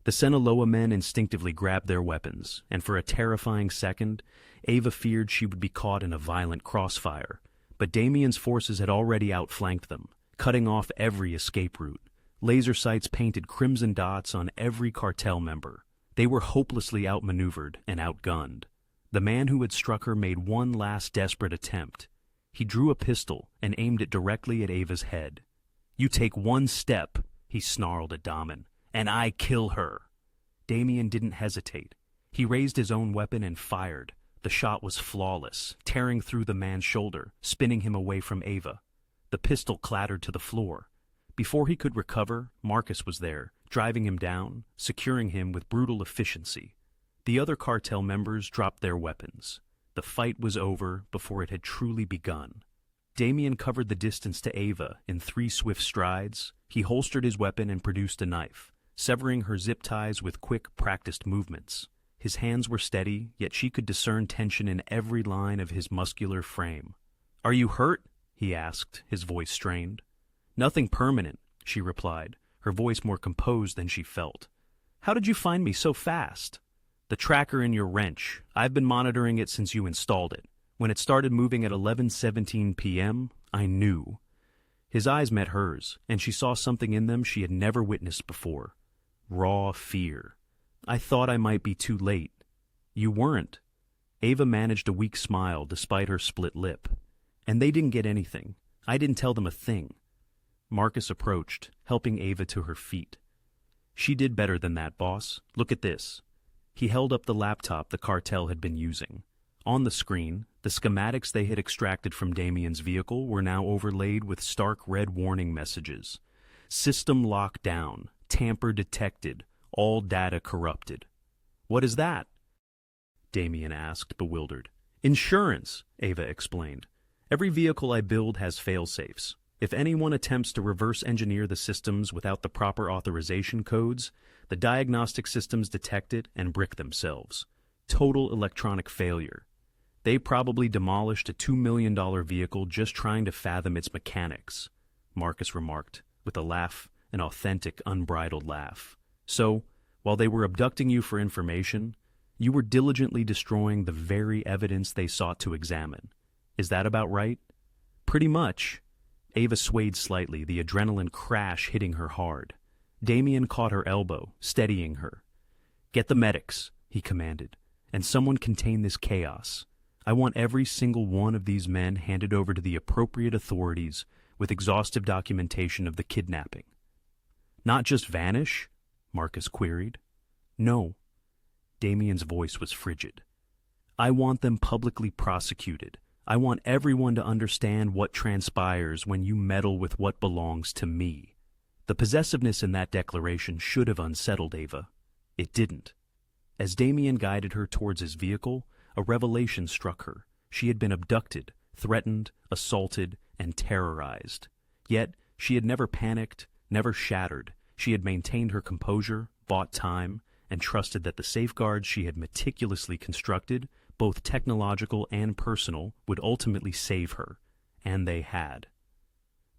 The Sinaloa men instinctively grabbed their weapons, and for a terrifying second, Ava feared she would be caught in a violent crossfire. But Damien's forces had already outflanked them, cutting off every escape route. Laser sights painted crimson dots on every cartel member. They were hopelessly outmaneuvered and outgunned. The man who had struck her made one last desperate attempt. He drew a pistol and aimed it directly at Ava's head. You take one step, he snarled at Damen, and I kill her. Damien didn't hesitate. He raised his own weapon and fired. The shot was flawless, tearing through the man's shoulder, spinning him away from Ava. The pistol clattered to the floor. Before he could recover, Marcus was there, driving him down, securing him with brutal efficiency. The other cartel members dropped their weapons. The fight was over before it had truly begun. Damien covered the distance to Ava in 3 swift strides. He holstered his weapon and produced a knife, severing her zip ties with quick, practiced movements. His hands were steady, yet she could discern tension in every line of his muscular frame. Are you hurt? He asked, his voice strained. Nothing permanent, she replied, her voice more composed than she felt. How did you find me so fast? The tracker in your wrench. I've been monitoring it since you installed it. When it started moving at 11:17 p.m., I knew. His eyes met hers, and she saw something in them she had never witnessed before. Raw fear. I thought I might be too late. You weren't. Ava managed a weak smile despite her split lip. And they didn't get anything. I didn't tell them a thing. Marcus approached, helping Ava to her feet. She did better than that, boss. Look at this. He held up the laptop the cartel had been using. On the screen, the schematics they had extracted from Damien's vehicle were now overlaid with stark red warning messages. System locked down, tamper detected, all data corrupted. What is that? Damien asked, bewildered. Insurance, Ava explained. Every vehicle I build has fail-safes. If anyone attempts to reverse engineer the systems without the proper authorization codes, the diagnostic systems detect it and brick themselves. Total electronic failure. They probably demolished a $2 million vehicle just trying to fathom its mechanics, Marcus remarked, with a laugh, an authentic, unbridled laugh. So, while they were abducting you for information, you were diligently destroying the very evidence they sought to examine. Is that about right? Pretty much. Ava swayed slightly, the adrenaline crash hitting her hard. Damien caught her elbow, steadying her. "Get the medics," he commanded, "and someone contain this chaos. I want every single one of these men handed over to the appropriate authorities with exhaustive documentation of the kidnapping." "Not just vanish?" Marcus queried. "No." Damien's voice was frigid. "I want them publicly prosecuted. I want everyone to understand what transpires when you meddle with what belongs to me." The possessiveness in that declaration should have unsettled Ava. It didn't. As Damien guided her towards his vehicle, a revelation struck her. She had been abducted, threatened, assaulted, and terrorized. Yet, she had never panicked, never shattered. She had maintained her composure, bought time, and trusted that the safeguards she had meticulously constructed, both technological and personal, would ultimately save her. And they had.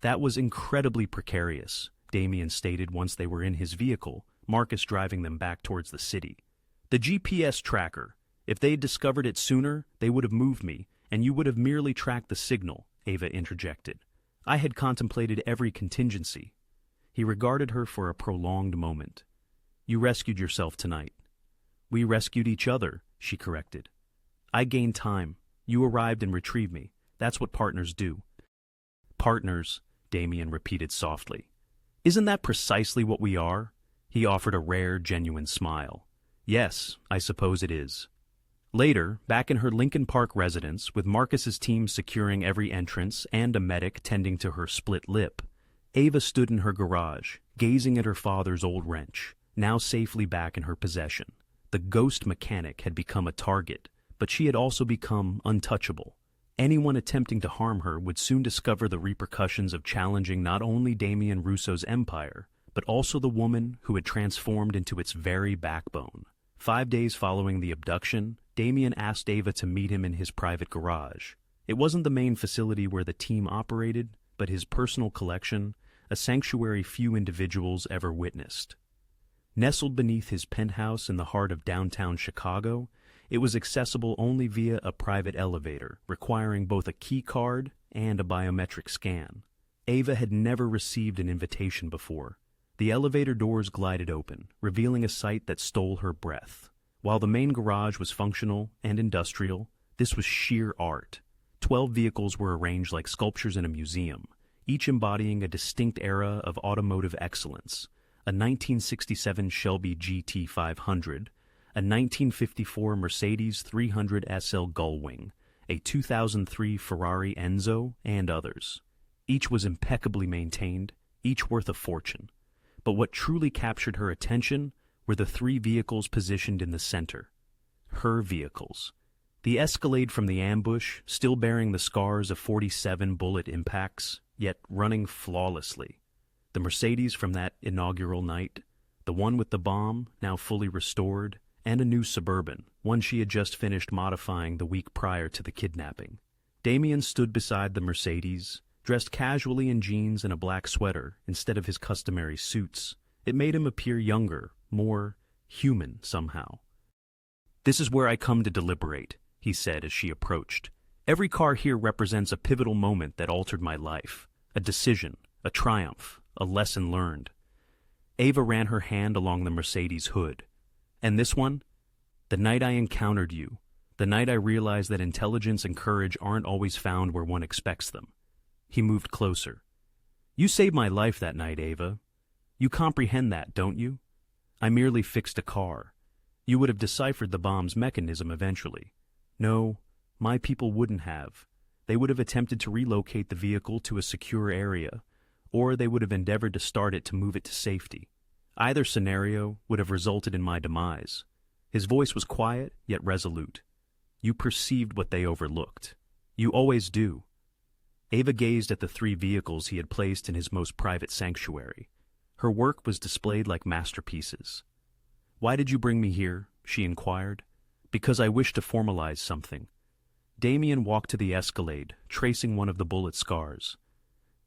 "That was incredibly precarious," Damien stated once they were in his vehicle, Marcus driving them back towards the city. "The GPS tracker. If they had discovered it sooner, they would have moved me, and you would have merely tracked the signal," Ava interjected. "I had contemplated every contingency." He regarded her for a prolonged moment. "You rescued yourself tonight." "We rescued each other," she corrected. "I gained time. You arrived and retrieved me. That's what partners do." "Partners," Damien repeated softly. "Isn't that precisely what we are?" He offered a rare, genuine smile. "Yes, I suppose it is." Later, back in her Lincoln Park residence, with Marcus's team securing every entrance and a medic tending to her split lip, Ava stood in her garage, gazing at her father's old wrench, now safely back in her possession. The ghost mechanic had become a target, but she had also become untouchable. Anyone attempting to harm her would soon discover the repercussions of challenging not only Damen Russo's empire, but also the woman who had transformed into its very backbone. 5 days following the abduction, Damien asked Ava to meet him in his private garage. It wasn't the main facility where the team operated, but his personal collection, a sanctuary few individuals ever witnessed. Nestled beneath his penthouse in the heart of downtown Chicago, it was accessible only via a private elevator, requiring both a key card and a biometric scan. Ava had never received an invitation before. The elevator doors glided open, revealing a sight that stole her breath. While the main garage was functional and industrial, this was sheer art. 12 vehicles were arranged like sculptures in a museum, each embodying a distinct era of automotive excellence: a 1967 Shelby GT500, a 1954 Mercedes 300 SL Gullwing, a 2003 Ferrari Enzo, and others. Each was impeccably maintained, each worth a fortune. But what truly captured her attention were the 3 vehicles positioned in the center. Her vehicles. The Escalade from the ambush, still bearing the scars of 47 bullet impacts, yet running flawlessly. The Mercedes from that inaugural night, the one with the bomb, now fully restored, and a new Suburban, one she had just finished modifying the week prior to the kidnapping. Damien stood beside the Mercedes, dressed casually in jeans and a black sweater instead of his customary suits. It made him appear younger, more human somehow. "This is where I come to deliberate," he said as she approached. "Every car here represents a pivotal moment that altered my life, a decision, a triumph, a lesson learned." Ava ran her hand along the Mercedes hood. "And this one? The night I encountered you, the night I realized that intelligence and courage aren't always found where one expects them." He moved closer. "You saved my life that night, Ava. You comprehend that, don't you? I merely fixed a car. You would have deciphered the bomb's mechanism eventually. No, my people wouldn't have. They would have attempted to relocate the vehicle to a secure area, or they would have endeavored to start it to move it to safety. Either scenario would have resulted in my demise." His voice was quiet, yet resolute. "You perceived what they overlooked. You always do." Ava gazed at the 3 vehicles he had placed in his most private sanctuary. Her work was displayed like masterpieces. "Why did you bring me here?" she inquired. "Because I wish to formalize something." Damien walked to the Escalade, tracing one of the bullet scars.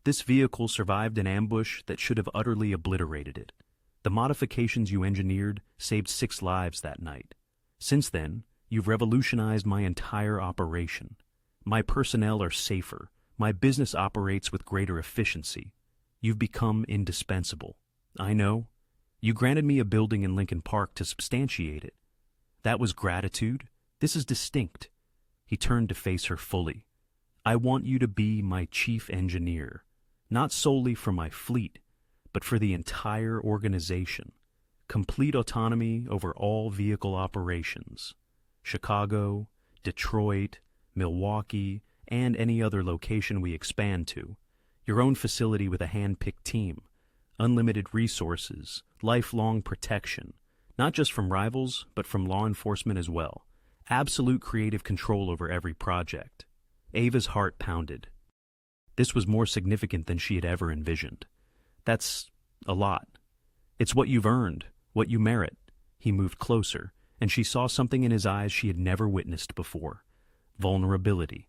"This vehicle survived an ambush that should have utterly obliterated it. The modifications you engineered saved 6 lives that night. Since then, you've revolutionized my entire operation. My personnel are safer. My business operates with greater efficiency. You've become indispensable. I know. You granted me a building in Lincoln Park to substantiate it. That was gratitude. This is distinct." He turned to face her fully. "I want you to be my chief engineer, not solely for my fleet, but for the entire organization. Complete autonomy over all vehicle operations. Chicago, Detroit, Milwaukee, and any other location we expand to. Your own facility with a hand-picked team. Unlimited resources, lifelong protection, not just from rivals, but from law enforcement as well. Absolute creative control over every project." Ava's heart pounded. This was more significant than she had ever envisioned. "That's a lot. It's what you've earned, what you merit." He moved closer, and she saw something in his eyes she had never witnessed before. Vulnerability.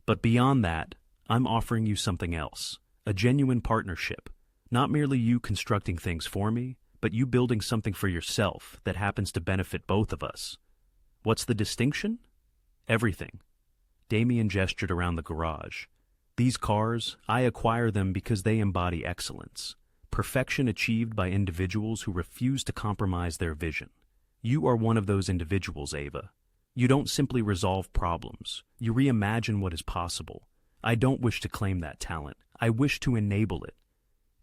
"But beyond that, I'm offering you something else. A genuine partnership. Not merely you constructing things for me, but you building something for yourself that happens to benefit both of us." "What's the distinction?" "Everything." Damien gestured around the garage. "These cars, I acquire them because they embody excellence. Perfection achieved by individuals who refuse to compromise their vision. You are one of those individuals, Ava. You don't simply resolve problems. You reimagine what is possible. I don't wish to claim that talent. I wish to enable it."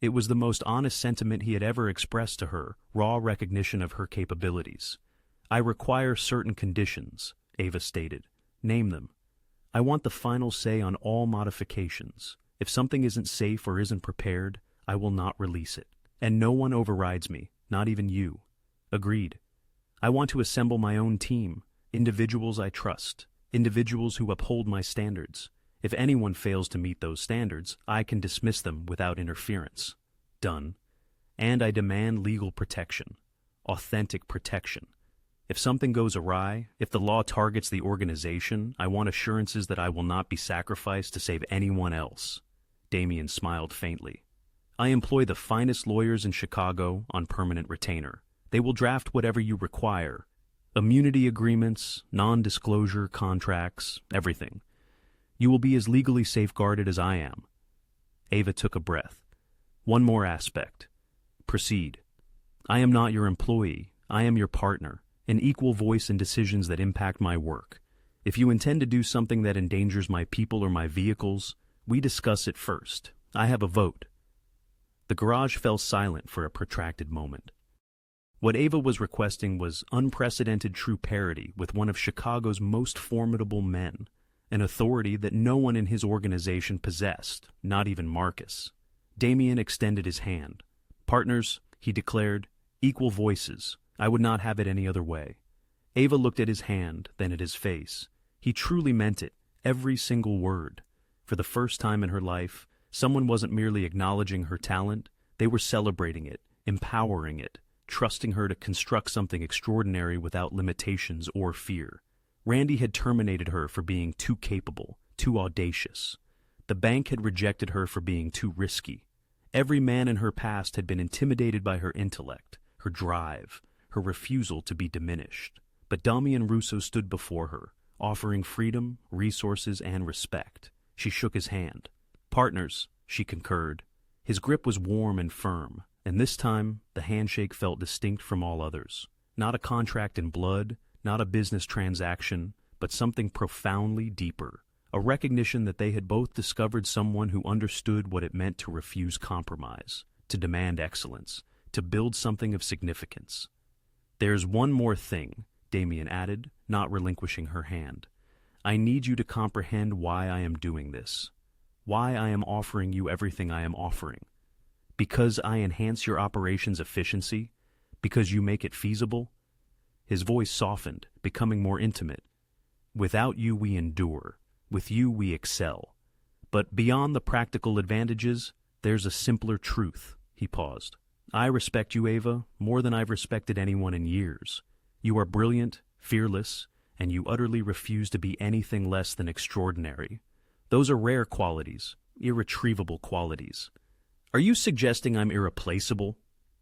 It was the most honest sentiment he had ever expressed to her, raw recognition of her capabilities. "I require certain conditions," Ava stated. "Name them." "I want the final say on all modifications. If something isn't safe or isn't prepared, I will not release it. And no one overrides me, not even you." "Agreed." "I want to assemble my own team, individuals I trust, individuals who uphold my standards. If anyone fails to meet those standards, I can dismiss them without interference." "Done." "And I demand legal protection. Authentic protection. If something goes awry, if the law targets the organization, I want assurances that I will not be sacrificed to save anyone else." Damien smiled faintly. "I employ the finest lawyers in Chicago on permanent retainer. They will draft whatever you require. Immunity agreements, non-disclosure contracts, everything. You will be as legally safeguarded as I am." Ava took a breath. "One more aspect." "Proceed." "I am not your employee. I am your partner, an equal voice in decisions that impact my work. If you intend to do something that endangers my people or my vehicles, we discuss it first. I have a vote." The garage fell silent for a protracted moment. What Ava was requesting was unprecedented true parity with one of Chicago's most formidable men, an authority that no one in his organization possessed, not even Marcus. Damien extended his hand. "Partners," he declared, "equal voices. I would not have it any other way." Ava looked at his hand, then at his face. He truly meant it, every single word. For the first time in her life, someone wasn't merely acknowledging her talent, they were celebrating it, empowering it, trusting her to construct something extraordinary without limitations or fear. Randy had terminated her for being too capable, too audacious. The bank had rejected her for being too risky. Every man in her past had been intimidated by her intellect, her drive, her refusal to be diminished. But Damen Russo stood before her, offering freedom, resources, and respect. She shook his hand. "Partners," she concurred. His grip was warm and firm, and this time the handshake felt distinct from all others. Not a contract in blood, not a business transaction, but something profoundly deeper. A recognition that they had both discovered someone who understood what it meant to refuse compromise, to demand excellence, to build something of significance. "There's one more thing," Damien added, not relinquishing her hand. "I need you to comprehend why I am doing this, why I am offering you everything I am offering. Because I enhance your operations' efficiency? Because you make it feasible?" His voice softened, becoming more intimate. "Without you we endure. With you we excel. But beyond the practical advantages, there's a simpler truth. He paused. I respect you, Ava, more than I've respected anyone in years. You are brilliant, fearless, and you utterly refuse to be anything less than extraordinary. Those are rare qualities, irretrievable qualities. Are you suggesting I'm irreplaceable?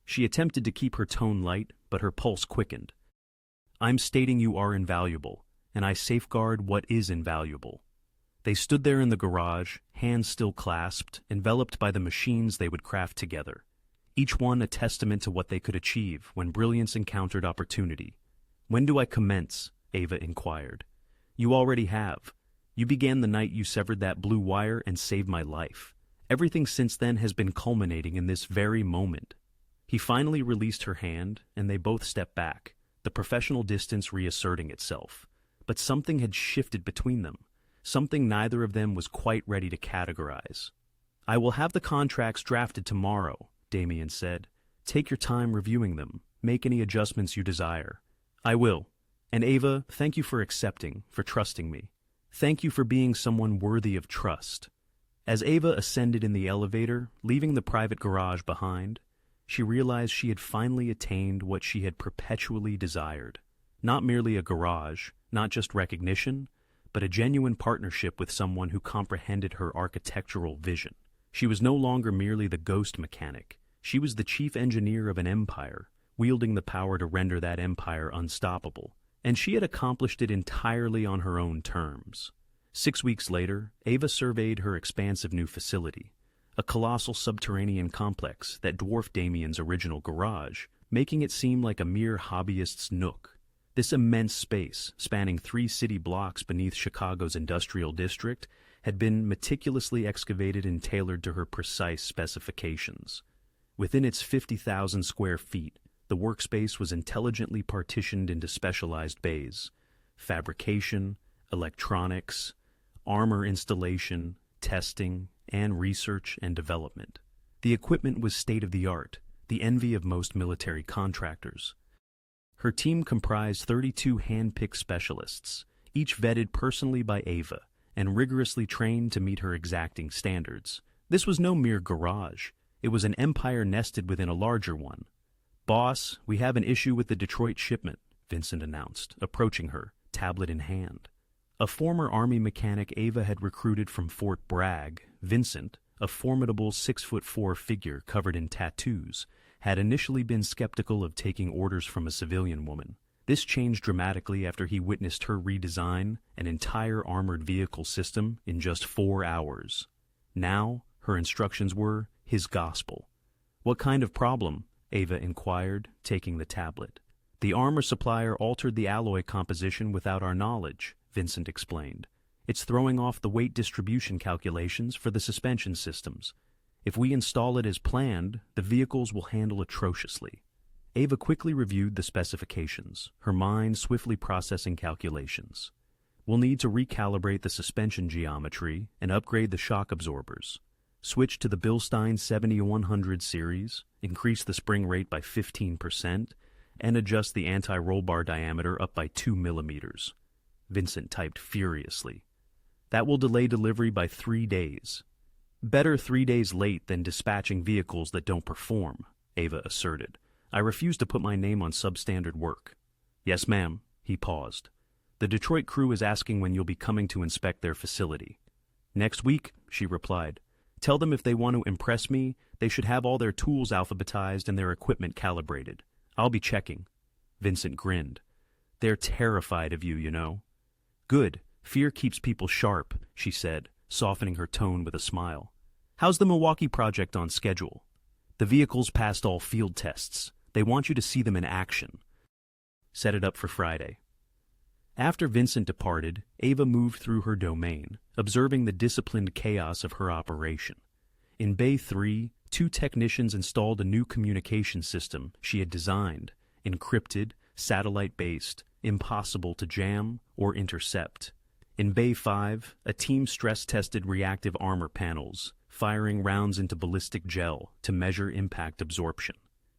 She attempted to keep her tone light, but her pulse quickened. I'm stating you are invaluable, and I safeguard what is invaluable. They stood there in the garage, hands still clasped, enveloped by the machines they would craft together, each one a testament to what they could achieve when brilliance encountered opportunity. When do I commence? Ava inquired. You already have. You began the night you severed that blue wire and saved my life. Everything since then has been culminating in this very moment. He finally released her hand, and they both stepped back, the professional distance reasserting itself. But something had shifted between them, something neither of them was quite ready to categorize. I will have the contracts drafted tomorrow, Damien said. Take your time reviewing them. Make any adjustments you desire. I will. And Ava, thank you for accepting, for trusting me. Thank you for being someone worthy of trust. As Ava ascended in the elevator, leaving the private garage behind, she realized she had finally attained what she had perpetually desired. Not merely a garage, not just recognition, but a genuine partnership with someone who comprehended her architectural vision. She was no longer merely the ghost mechanic. She was the chief engineer of an empire, wielding the power to render that empire unstoppable. And she had accomplished it entirely on her own terms. 6 weeks later, Ava surveyed her expansive new facility, a colossal subterranean complex that dwarfed Damien's original garage, making it seem like a mere hobbyist's nook. This immense space, spanning 3 city blocks beneath Chicago's industrial district, had been meticulously excavated and tailored to her precise specifications. Within its 50,000 square feet, the workspace was intelligently partitioned into specialized bays: fabrication, electronics, armor installation, testing, and research and development. The equipment was state-of-the-art, the envy of most military contractors. Her team comprised 32 hand-picked specialists, each vetted personally by Ava and rigorously trained to meet her exacting standards. This was no mere garage. It was an empire nested within a larger one. Boss, we have an issue with the Detroit shipment, Vincent announced, approaching her, tablet in hand. A former Army mechanic Ava had recruited from Fort Bragg, Vincent, a formidable 6'4" figure covered in tattoos, had initially been skeptical of taking orders from a civilian woman. This changed dramatically after he witnessed her redesign an entire armored vehicle system in just 4 hours. Now, her instructions were his gospel. What kind of problem? Ava inquired, taking the tablet. The armor supplier altered the alloy composition without our knowledge, Vincent explained. It's throwing off the weight distribution calculations for the suspension systems. If we install it as planned, the vehicles will handle atrociously. Ava quickly reviewed the specifications, her mind swiftly processing calculations. We'll need to recalibrate the suspension geometry and upgrade the shock absorbers. Switch to the Bilstein 7100 series, increase the spring rate by 15%, and adjust the anti-roll bar diameter up by 2 millimeters. Vincent typed furiously. That will delay delivery by 3 days. Better 3 days late than dispatching vehicles that don't perform, Ava asserted. I refuse to put my name on substandard work. Yes, ma'am. He paused. The Detroit crew is asking when you'll be coming to inspect their facility. Next week, she replied. Tell them if they want to impress me, they should have all their tools alphabetized and their equipment calibrated. I'll be checking. Vincent grinned. They're terrified of you, you know. Good. Fear keeps people sharp, she said, softening her tone with a smile. How's the Milwaukee project on schedule? The vehicles passed all field tests. They want you to see them in action. Set it up for Friday. After Vincent departed, Ava moved through her domain, observing the disciplined chaos of her operation. In Bay 3, 2 technicians installed a new communication system she had designed, encrypted, satellite-based, impossible to jam or intercept. In Bay 5, a team stress-tested reactive armor panels, firing rounds into ballistic gel to measure impact absorption.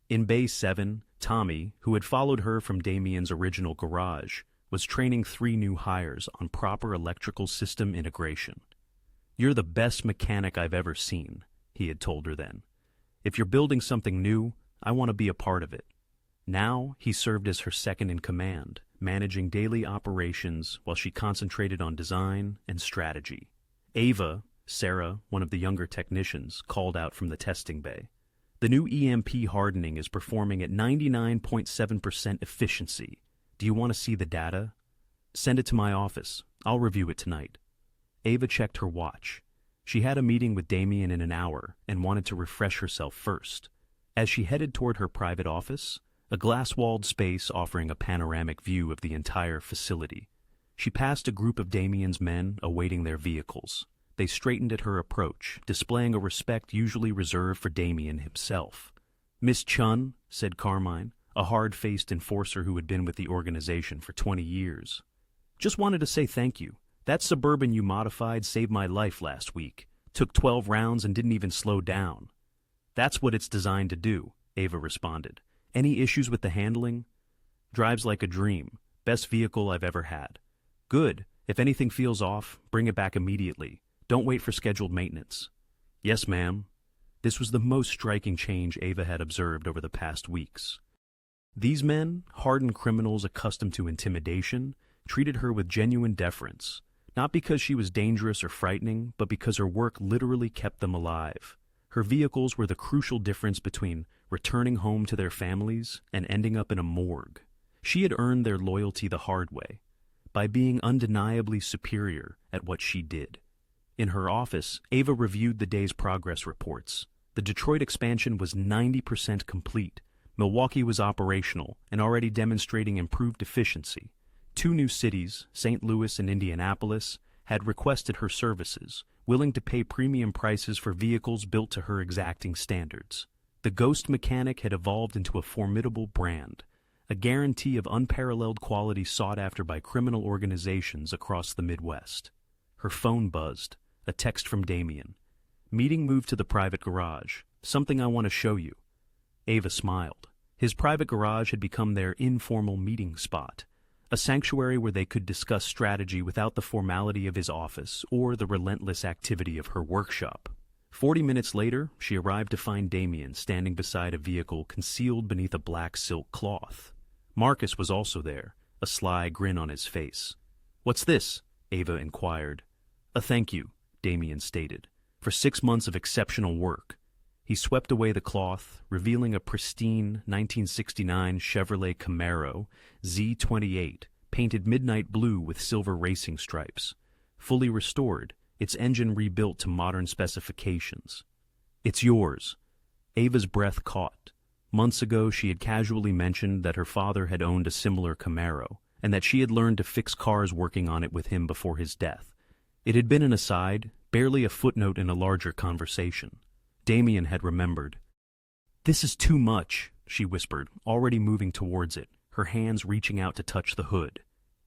In Bay 7, Tommy, who had followed her from Damien's original garage, was training 3 new hires on proper electrical system integration. "You're the best mechanic I've ever seen," he had told her then. "If you're building something new, I want to be a part of it." Now he served as her second in command, managing daily operations while she concentrated on design and strategy. Ava, Sarah, one of the younger technicians, called out from the testing bay. "The new EMP hardening is performing at 99.7% efficiency. Do you want to see the data? Send it to my office. I'll review it tonight." Ava checked her watch. She had a meeting with Damien in an hour and wanted to refresh herself first. As she headed toward her private office, a glass-walled space offering a panoramic view of the entire facility, she passed a group of Damien's men awaiting their vehicles. They straightened at her approach, displaying a respect usually reserved for Damien himself. "Miss Chun," said Carmine, a hard-faced enforcer who had been with the organization for 20 years. "Just wanted to say thank you. That Suburban you modified saved my life last week. Took 12 rounds and didn't even slow down." "That's what it's designed to do," Ava responded. "Any issues with the handling?" "Drives like a dream. Best vehicle I've ever had." "Good. If anything feels off, bring it back immediately. Don't wait for scheduled maintenance." "Yes, ma'am." This was the most striking change Ava had observed over the past weeks. These men, hardened criminals accustomed to intimidation, treated her with genuine deference, not because she was dangerous or frightening, but because her work literally kept them alive. Her vehicles were the crucial difference between returning home to their families and ending up in a morgue. She had earned their loyalty the hard way, by being undeniably superior at what she did. In her office, Ava reviewed the day's progress reports. The Detroit expansion was 90% complete. Milwaukee was operational and already demonstrating improved efficiency. 2 new cities, St. Louis and Indianapolis, had requested her services, willing to pay premium prices for vehicles built to her exacting standards. The Ghost Mechanic had evolved into a formidable brand, a guarantee of unparalleled quality sought after by criminal organizations across the Midwest. Her phone buzzed, a text from Damien. "Meeting moved to the private garage. Something I want to show you." Ava smiled. His private garage had become their informal meeting spot, a sanctuary where they could discuss strategy without the formality of his office or the relentless activity of her workshop. 40 minutes later, she arrived to find Damien standing beside a vehicle concealed beneath a black silk cloth. Marcus was also there, a sly grin on his face. "What's this?" Ava inquired. "A thank you," Damien stated, "for 6 months of exceptional work." He swept away the cloth, revealing a pristine 1969 Chevrolet Camaro Z28, painted midnight blue with silver racing stripes. Fully restored, its engine rebuilt to modern specifications. "It's yours." Ava's breath caught. Months ago, she had casually mentioned that her father had owned a similar Camaro, and that she had learned to fix cars working on it with him before his death. It had been an aside, barely a footnote in a larger conversation. Damien had remembered. "This is too much," she whispered, already moving towards it, her hands reaching out to touch the hood.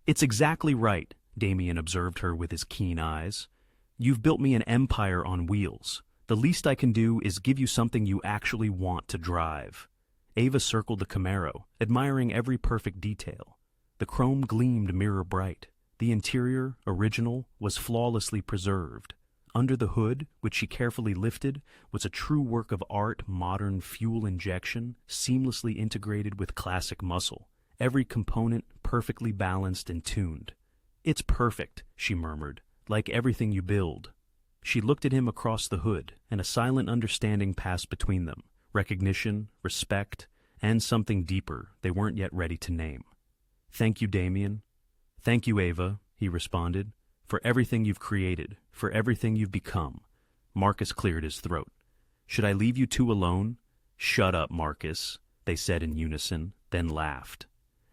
"It's exactly right," Damien observed her with his keen eyes. "You've built me an empire on wheels. The least I can do is give you something you actually want to drive." Ava circled the Camaro, admiring every perfect detail. The chrome gleamed mirror bright. The interior, original, was flawlessly preserved. Under the hood, which she carefully lifted, was a true work of art, modern fuel injection, seamlessly integrated with classic muscle, every component perfectly balanced and tuned. "It's perfect," she murmured, "like everything you build." She looked at him across the hood, and a silent understanding passed between them, recognition, respect, and something deeper they weren't yet ready to name. "Thank you, Damien." "Thank you, Ava," he responded. "For everything you've created, for everything you've become." Marcus cleared his throat. "Should I leave you 2 alone?" "Shut up, Marcus," they said in unison, then laughed.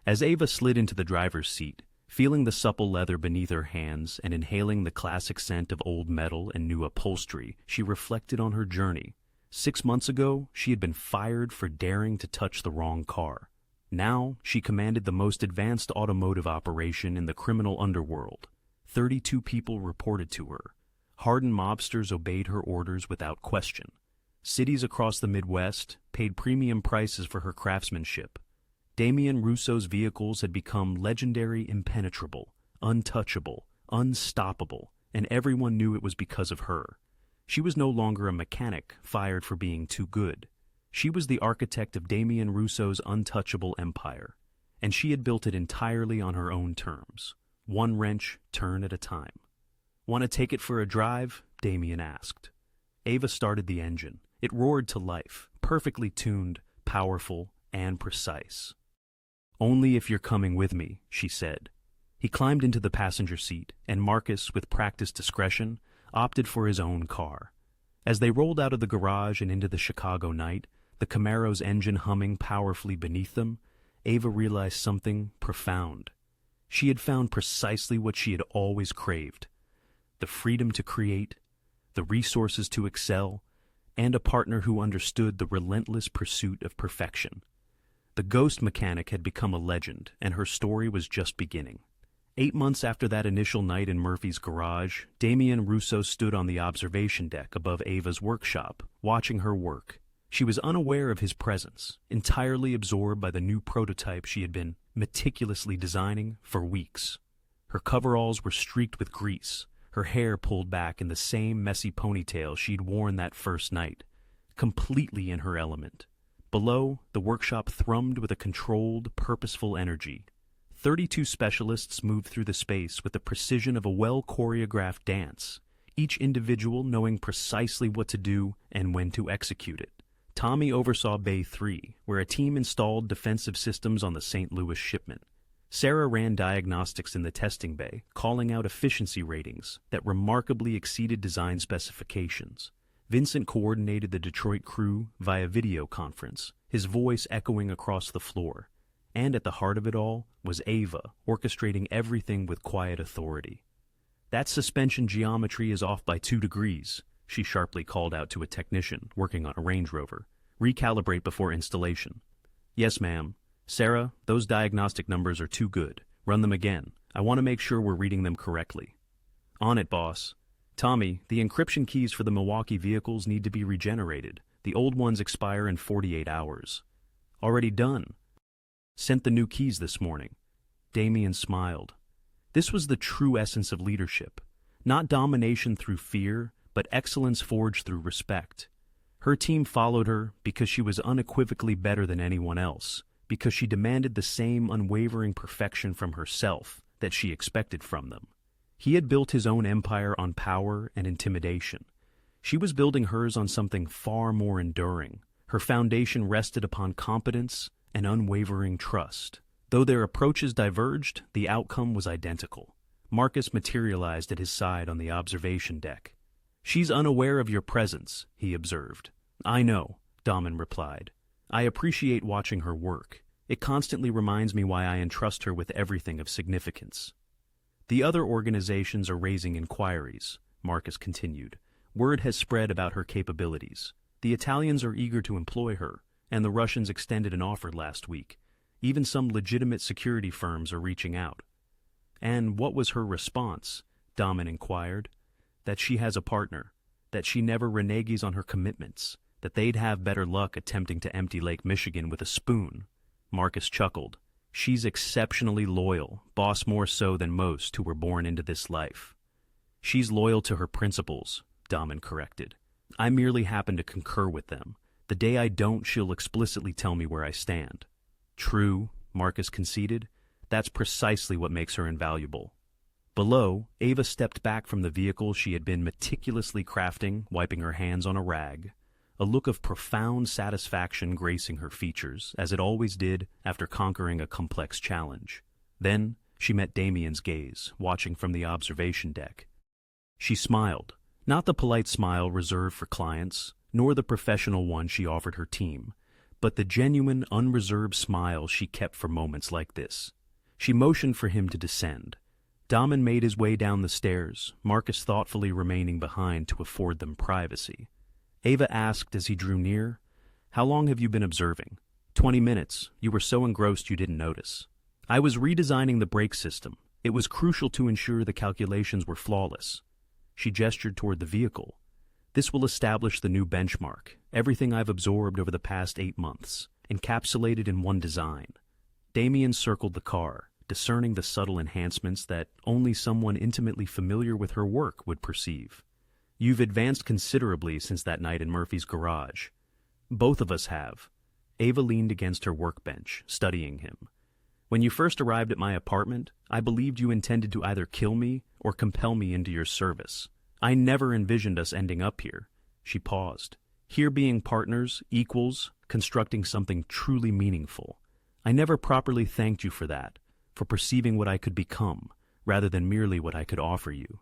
As Ava slid into the driver's seat, feeling the supple leather beneath her hands and inhaling the classic scent of old metal and new upholstery, she reflected on her journey. 6 months ago, she had been fired for daring to touch the wrong car. Now, she commanded the most advanced automotive operation in the criminal underworld. 32 people reported to her. Hardened mobsters obeyed her orders without question. Cities across the Midwest paid premium prices for her craftsmanship. Damen Russo's vehicles had become legendary, impenetrable, untouchable, unstoppable, and everyone knew it was because of her. She was no longer a mechanic fired for being too good. She was the architect of Damen Russo's untouchable empire, and she had built it entirely on her own terms, one wrench turn at a time. "Want to take it for a drive?" Damen asked. Ava started the engine. It roared to life, perfectly tuned, powerful, and precise. "Only if you're coming with me," she said. He climbed into the passenger seat, and Marcus, with practiced discretion, opted for his own car. As they rolled out of the garage and into the Chicago night, the Camaro's engine humming powerfully beneath them, Ava realized something profound. She had found precisely what she had always craved: the freedom to create, the resources to excel, and a partner who understood the relentless pursuit of perfection. The ghost mechanic had become a legend, and her story was just beginning. 8 months after that initial night in Murphy's garage, Damen Russo stood on the observation deck above Ava's workshop, watching her work. She was unaware of his presence, entirely absorbed by the new prototype she had been meticulously designing for weeks. Her coveralls were streaked with grease, her hair pulled back in the same messy ponytail she'd worn that first night, completely in her element. Below, the workshop thrummed with a controlled, purposeful energy. 32 specialists moved through the space with the precision of a well-choreographed dance, each individual knowing precisely what to do and when to execute it. Tommy oversaw Bay 3, where a team installed defensive systems on the St. Louis shipment. Sarah ran diagnostics in the testing bay, calling out efficiency ratings that remarkably exceeded design specifications. Vincent coordinated the Detroit crew via video conference, his voice echoing across the floor. And at the heart of it all was Ava, orchestrating everything with quiet authority. "That suspension geometry is off by 2 degrees, she sharply called out to a technician working on a Range Rover. "Recalibrate before installation." "Yes, ma'am." "Sarah, those diagnostic numbers are too good. Run them again. I want to make sure we're reading them correctly." "On it, boss." "Tommy, the encryption keys for the Milwaukee vehicles need to be regenerated. The old ones expire in 48 hours. "Already done." "Sent the new keys this morning." Damen smiled. This was the true essence of leadership. Not domination through fear, but excellence forged through respect. Her team followed her because she was unequivocally better than anyone else, because she demanded the same unwavering perfection from herself that she expected from them. He had built his own empire on power and intimidation. She was building hers on something far more enduring. Her foundation rested upon competence and unwavering trust. Though their approaches diverged, the outcome was identical. Marcus materialized at his side on the observation deck. "She's unaware of your presence," he observed. "I know," Damen replied. "I appreciate watching her work. It constantly reminds me why I entrust her with everything of significance." "The other organizations are raising inquiries," Marcus continued. "Word has spread about her capabilities. The Italians are eager to employ her, and the Russians extended an offer last week. Even some legitimate security firms are reaching out." "And what was her response?" Damen inquired. "That she has a partner, that she never reneges on her commitments, that they'd have better luck attempting to empty Lake Michigan with a spoon." Marcus chuckled. "She's exceptionally loyal, boss more so than most who were born into this life." "She's loyal to her principles," Damen corrected. "I merely happen to concur with them. The day I don't, she'll explicitly tell me where I stand." "True," Marcus conceded. "That's precisely what makes her invaluable." Below, Ava stepped back from the vehicle she had been meticulously crafting, wiping her hands on a rag, a look of profound satisfaction gracing her features, as it always did after conquering a complex challenge. Then she met Damien's gaze, watching from the observation deck. She smiled, not the polite smile reserved for clients, nor the professional one she offered her team, but the genuine, unreserved smile she kept for moments like this. She motioned for him to descend. Damen made his way down the stairs, Marcus thoughtfully remaining behind to afford them privacy. Ava asked as he drew near, "How long have you been observing?" 20 minutes. You were so engrossed you didn't notice." "I was redesigning the brake system. It was crucial to ensure the calculations were flawless." She gestured toward the vehicle. "This will establish the new benchmark, everything I've absorbed over the past 8 months, encapsulated in one design." Damen circled the car, discerning the subtle enhancements that only someone intimately familiar with her work would perceive. You've advanced considerably since that night in Murphy's garage. Both of us have. Ava leaned against her workbench, studying him. When you first arrived at my apartment, I believed you intended to either kill me or compel me into your service. I never envisioned us ending up here. She paused. Here being partners, equals, constructing something truly meaningful. I never properly thanked you for that, for perceiving what I could become, rather than merely what I could offer you.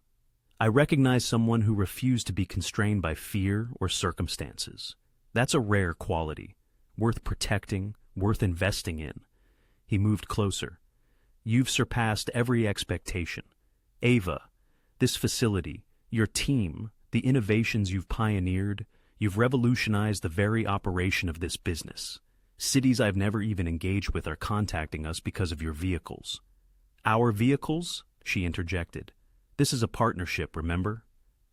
I recognize someone who refused to be constrained by fear or circumstances. That's a rare quality, worth protecting, worth investing in. He moved closer. You've surpassed every expectation. Ava, this facility, your team, the innovations you've pioneered, you've revolutionized the very operation of this business. Cities I've never even engaged with are contacting us because of your vehicles. Our vehicles? She interjected. This is a partnership, remember?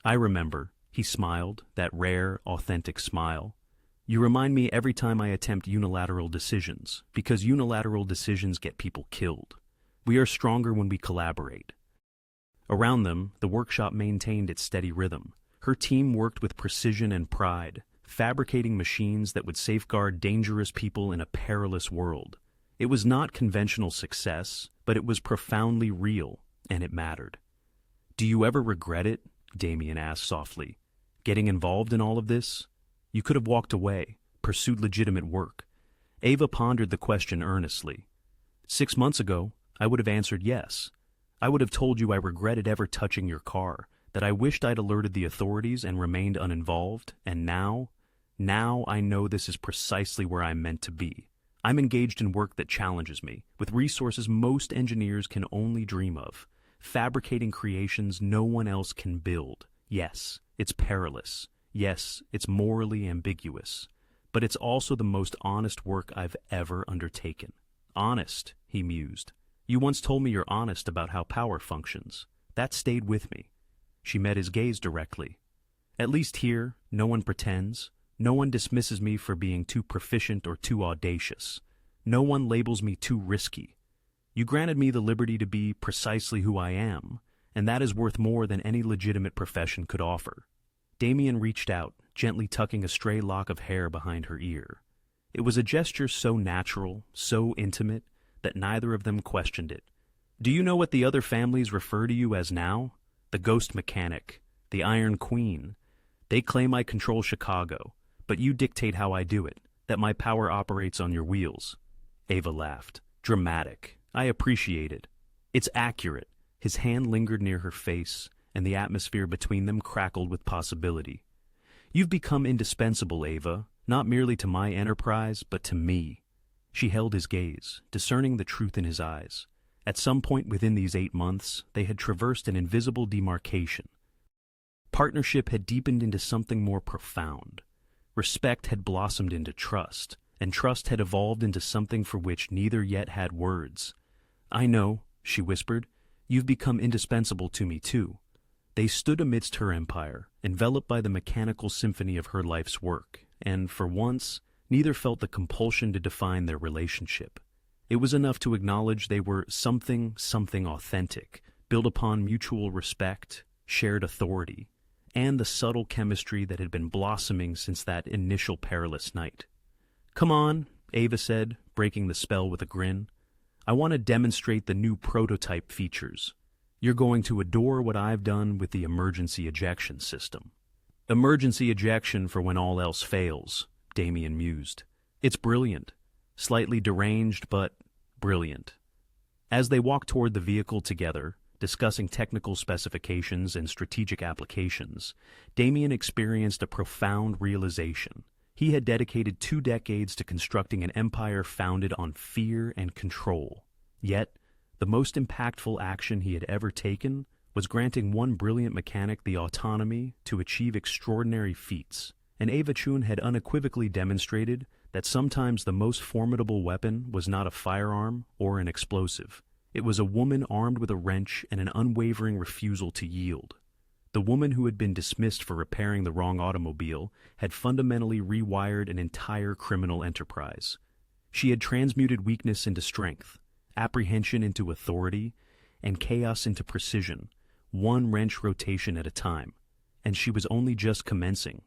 I remember. He smiled, that rare, authentic smile. You remind me every time I attempt unilateral decisions, because unilateral decisions get people killed. We are stronger when we collaborate. Around them, the workshop maintained its steady rhythm. Her team worked with precision and pride, fabricating machines that would safeguard dangerous people in a perilous world. It was not conventional success, but it was profoundly real, and it mattered. Do you ever regret it? Damien asked softly. Getting involved in all of this? You could have walked away, pursued legitimate work. Ava pondered the question earnestly. 6 months ago, I would have answered yes. I would have told you I regretted ever touching your car, that I wished I'd alerted the authorities and remained uninvolved, and now I know this is precisely where I'm meant to be. I'm engaged in work that challenges me, with resources most engineers can only dream of, fabricating creations no one else can build. Yes, it's perilous. Yes, it's morally ambiguous, but it's also the most honest work I've ever undertaken. Honest, he mused. You once told me you're honest about how power functions. That stayed with me. She met his gaze directly. At least here, no one pretends. No one dismisses me for being too proficient or too audacious. No one labels me too risky. You granted me the liberty to be precisely who I am, and that is worth more than any legitimate profession could offer. Damien reached out, gently tucking a stray lock of hair behind her ear. It was a gesture so natural, so intimate, that neither of them questioned it. Do you know what the other families refer to you as now? The Ghost Mechanic, the Iron Queen. They claim I control Chicago, but you dictate how I do it, that my power operates on your wheels. Ava laughed. Dramatic. I appreciate it. It's accurate. His hand lingered near her face, and the atmosphere between them crackled with possibility. You've become indispensable, Ava, not merely to my enterprise, but to me. She held his gaze, discerning the truth in his eyes. At some point within these 8 months, they had traversed an invisible demarcation. Partnership had deepened into something more profound. Respect had blossomed into trust, and trust had evolved into something for which neither yet had words. I know, she whispered, you've become indispensable to me too. They stood amidst her empire, enveloped by the mechanical symphony of her life's work, and for once, neither felt the compulsion to define their relationship. It was enough to acknowledge they were something authentic, built upon mutual respect, shared authority, and the subtle chemistry that had been blossoming since that initial perilous night. Come on, Ava said, breaking the spell with a grin. I want to demonstrate the new prototype features. You're going to adore what I've done with the emergency ejection system. Emergency ejection for when all else fails, Damien mused. It's brilliant. Slightly deranged, but brilliant. As they walked toward the vehicle together, discussing technical specifications and strategic applications, Damien experienced a profound realization. He had dedicated 2 decades to constructing an empire founded on fear and control. Yet, the most impactful action he had ever taken was granting one brilliant mechanic the autonomy to achieve extraordinary feats, and Ava Chun had unequivocally demonstrated that sometimes the most formidable weapon was not a firearm or an explosive. It was a woman armed with a wrench and an unwavering refusal to yield. The woman who had been dismissed for repairing the wrong automobile had fundamentally rewired an entire criminal enterprise. She had transmuted weakness into strength, apprehension into authority, and chaos into precision, one wrench rotation at a time, and she was only just commencing.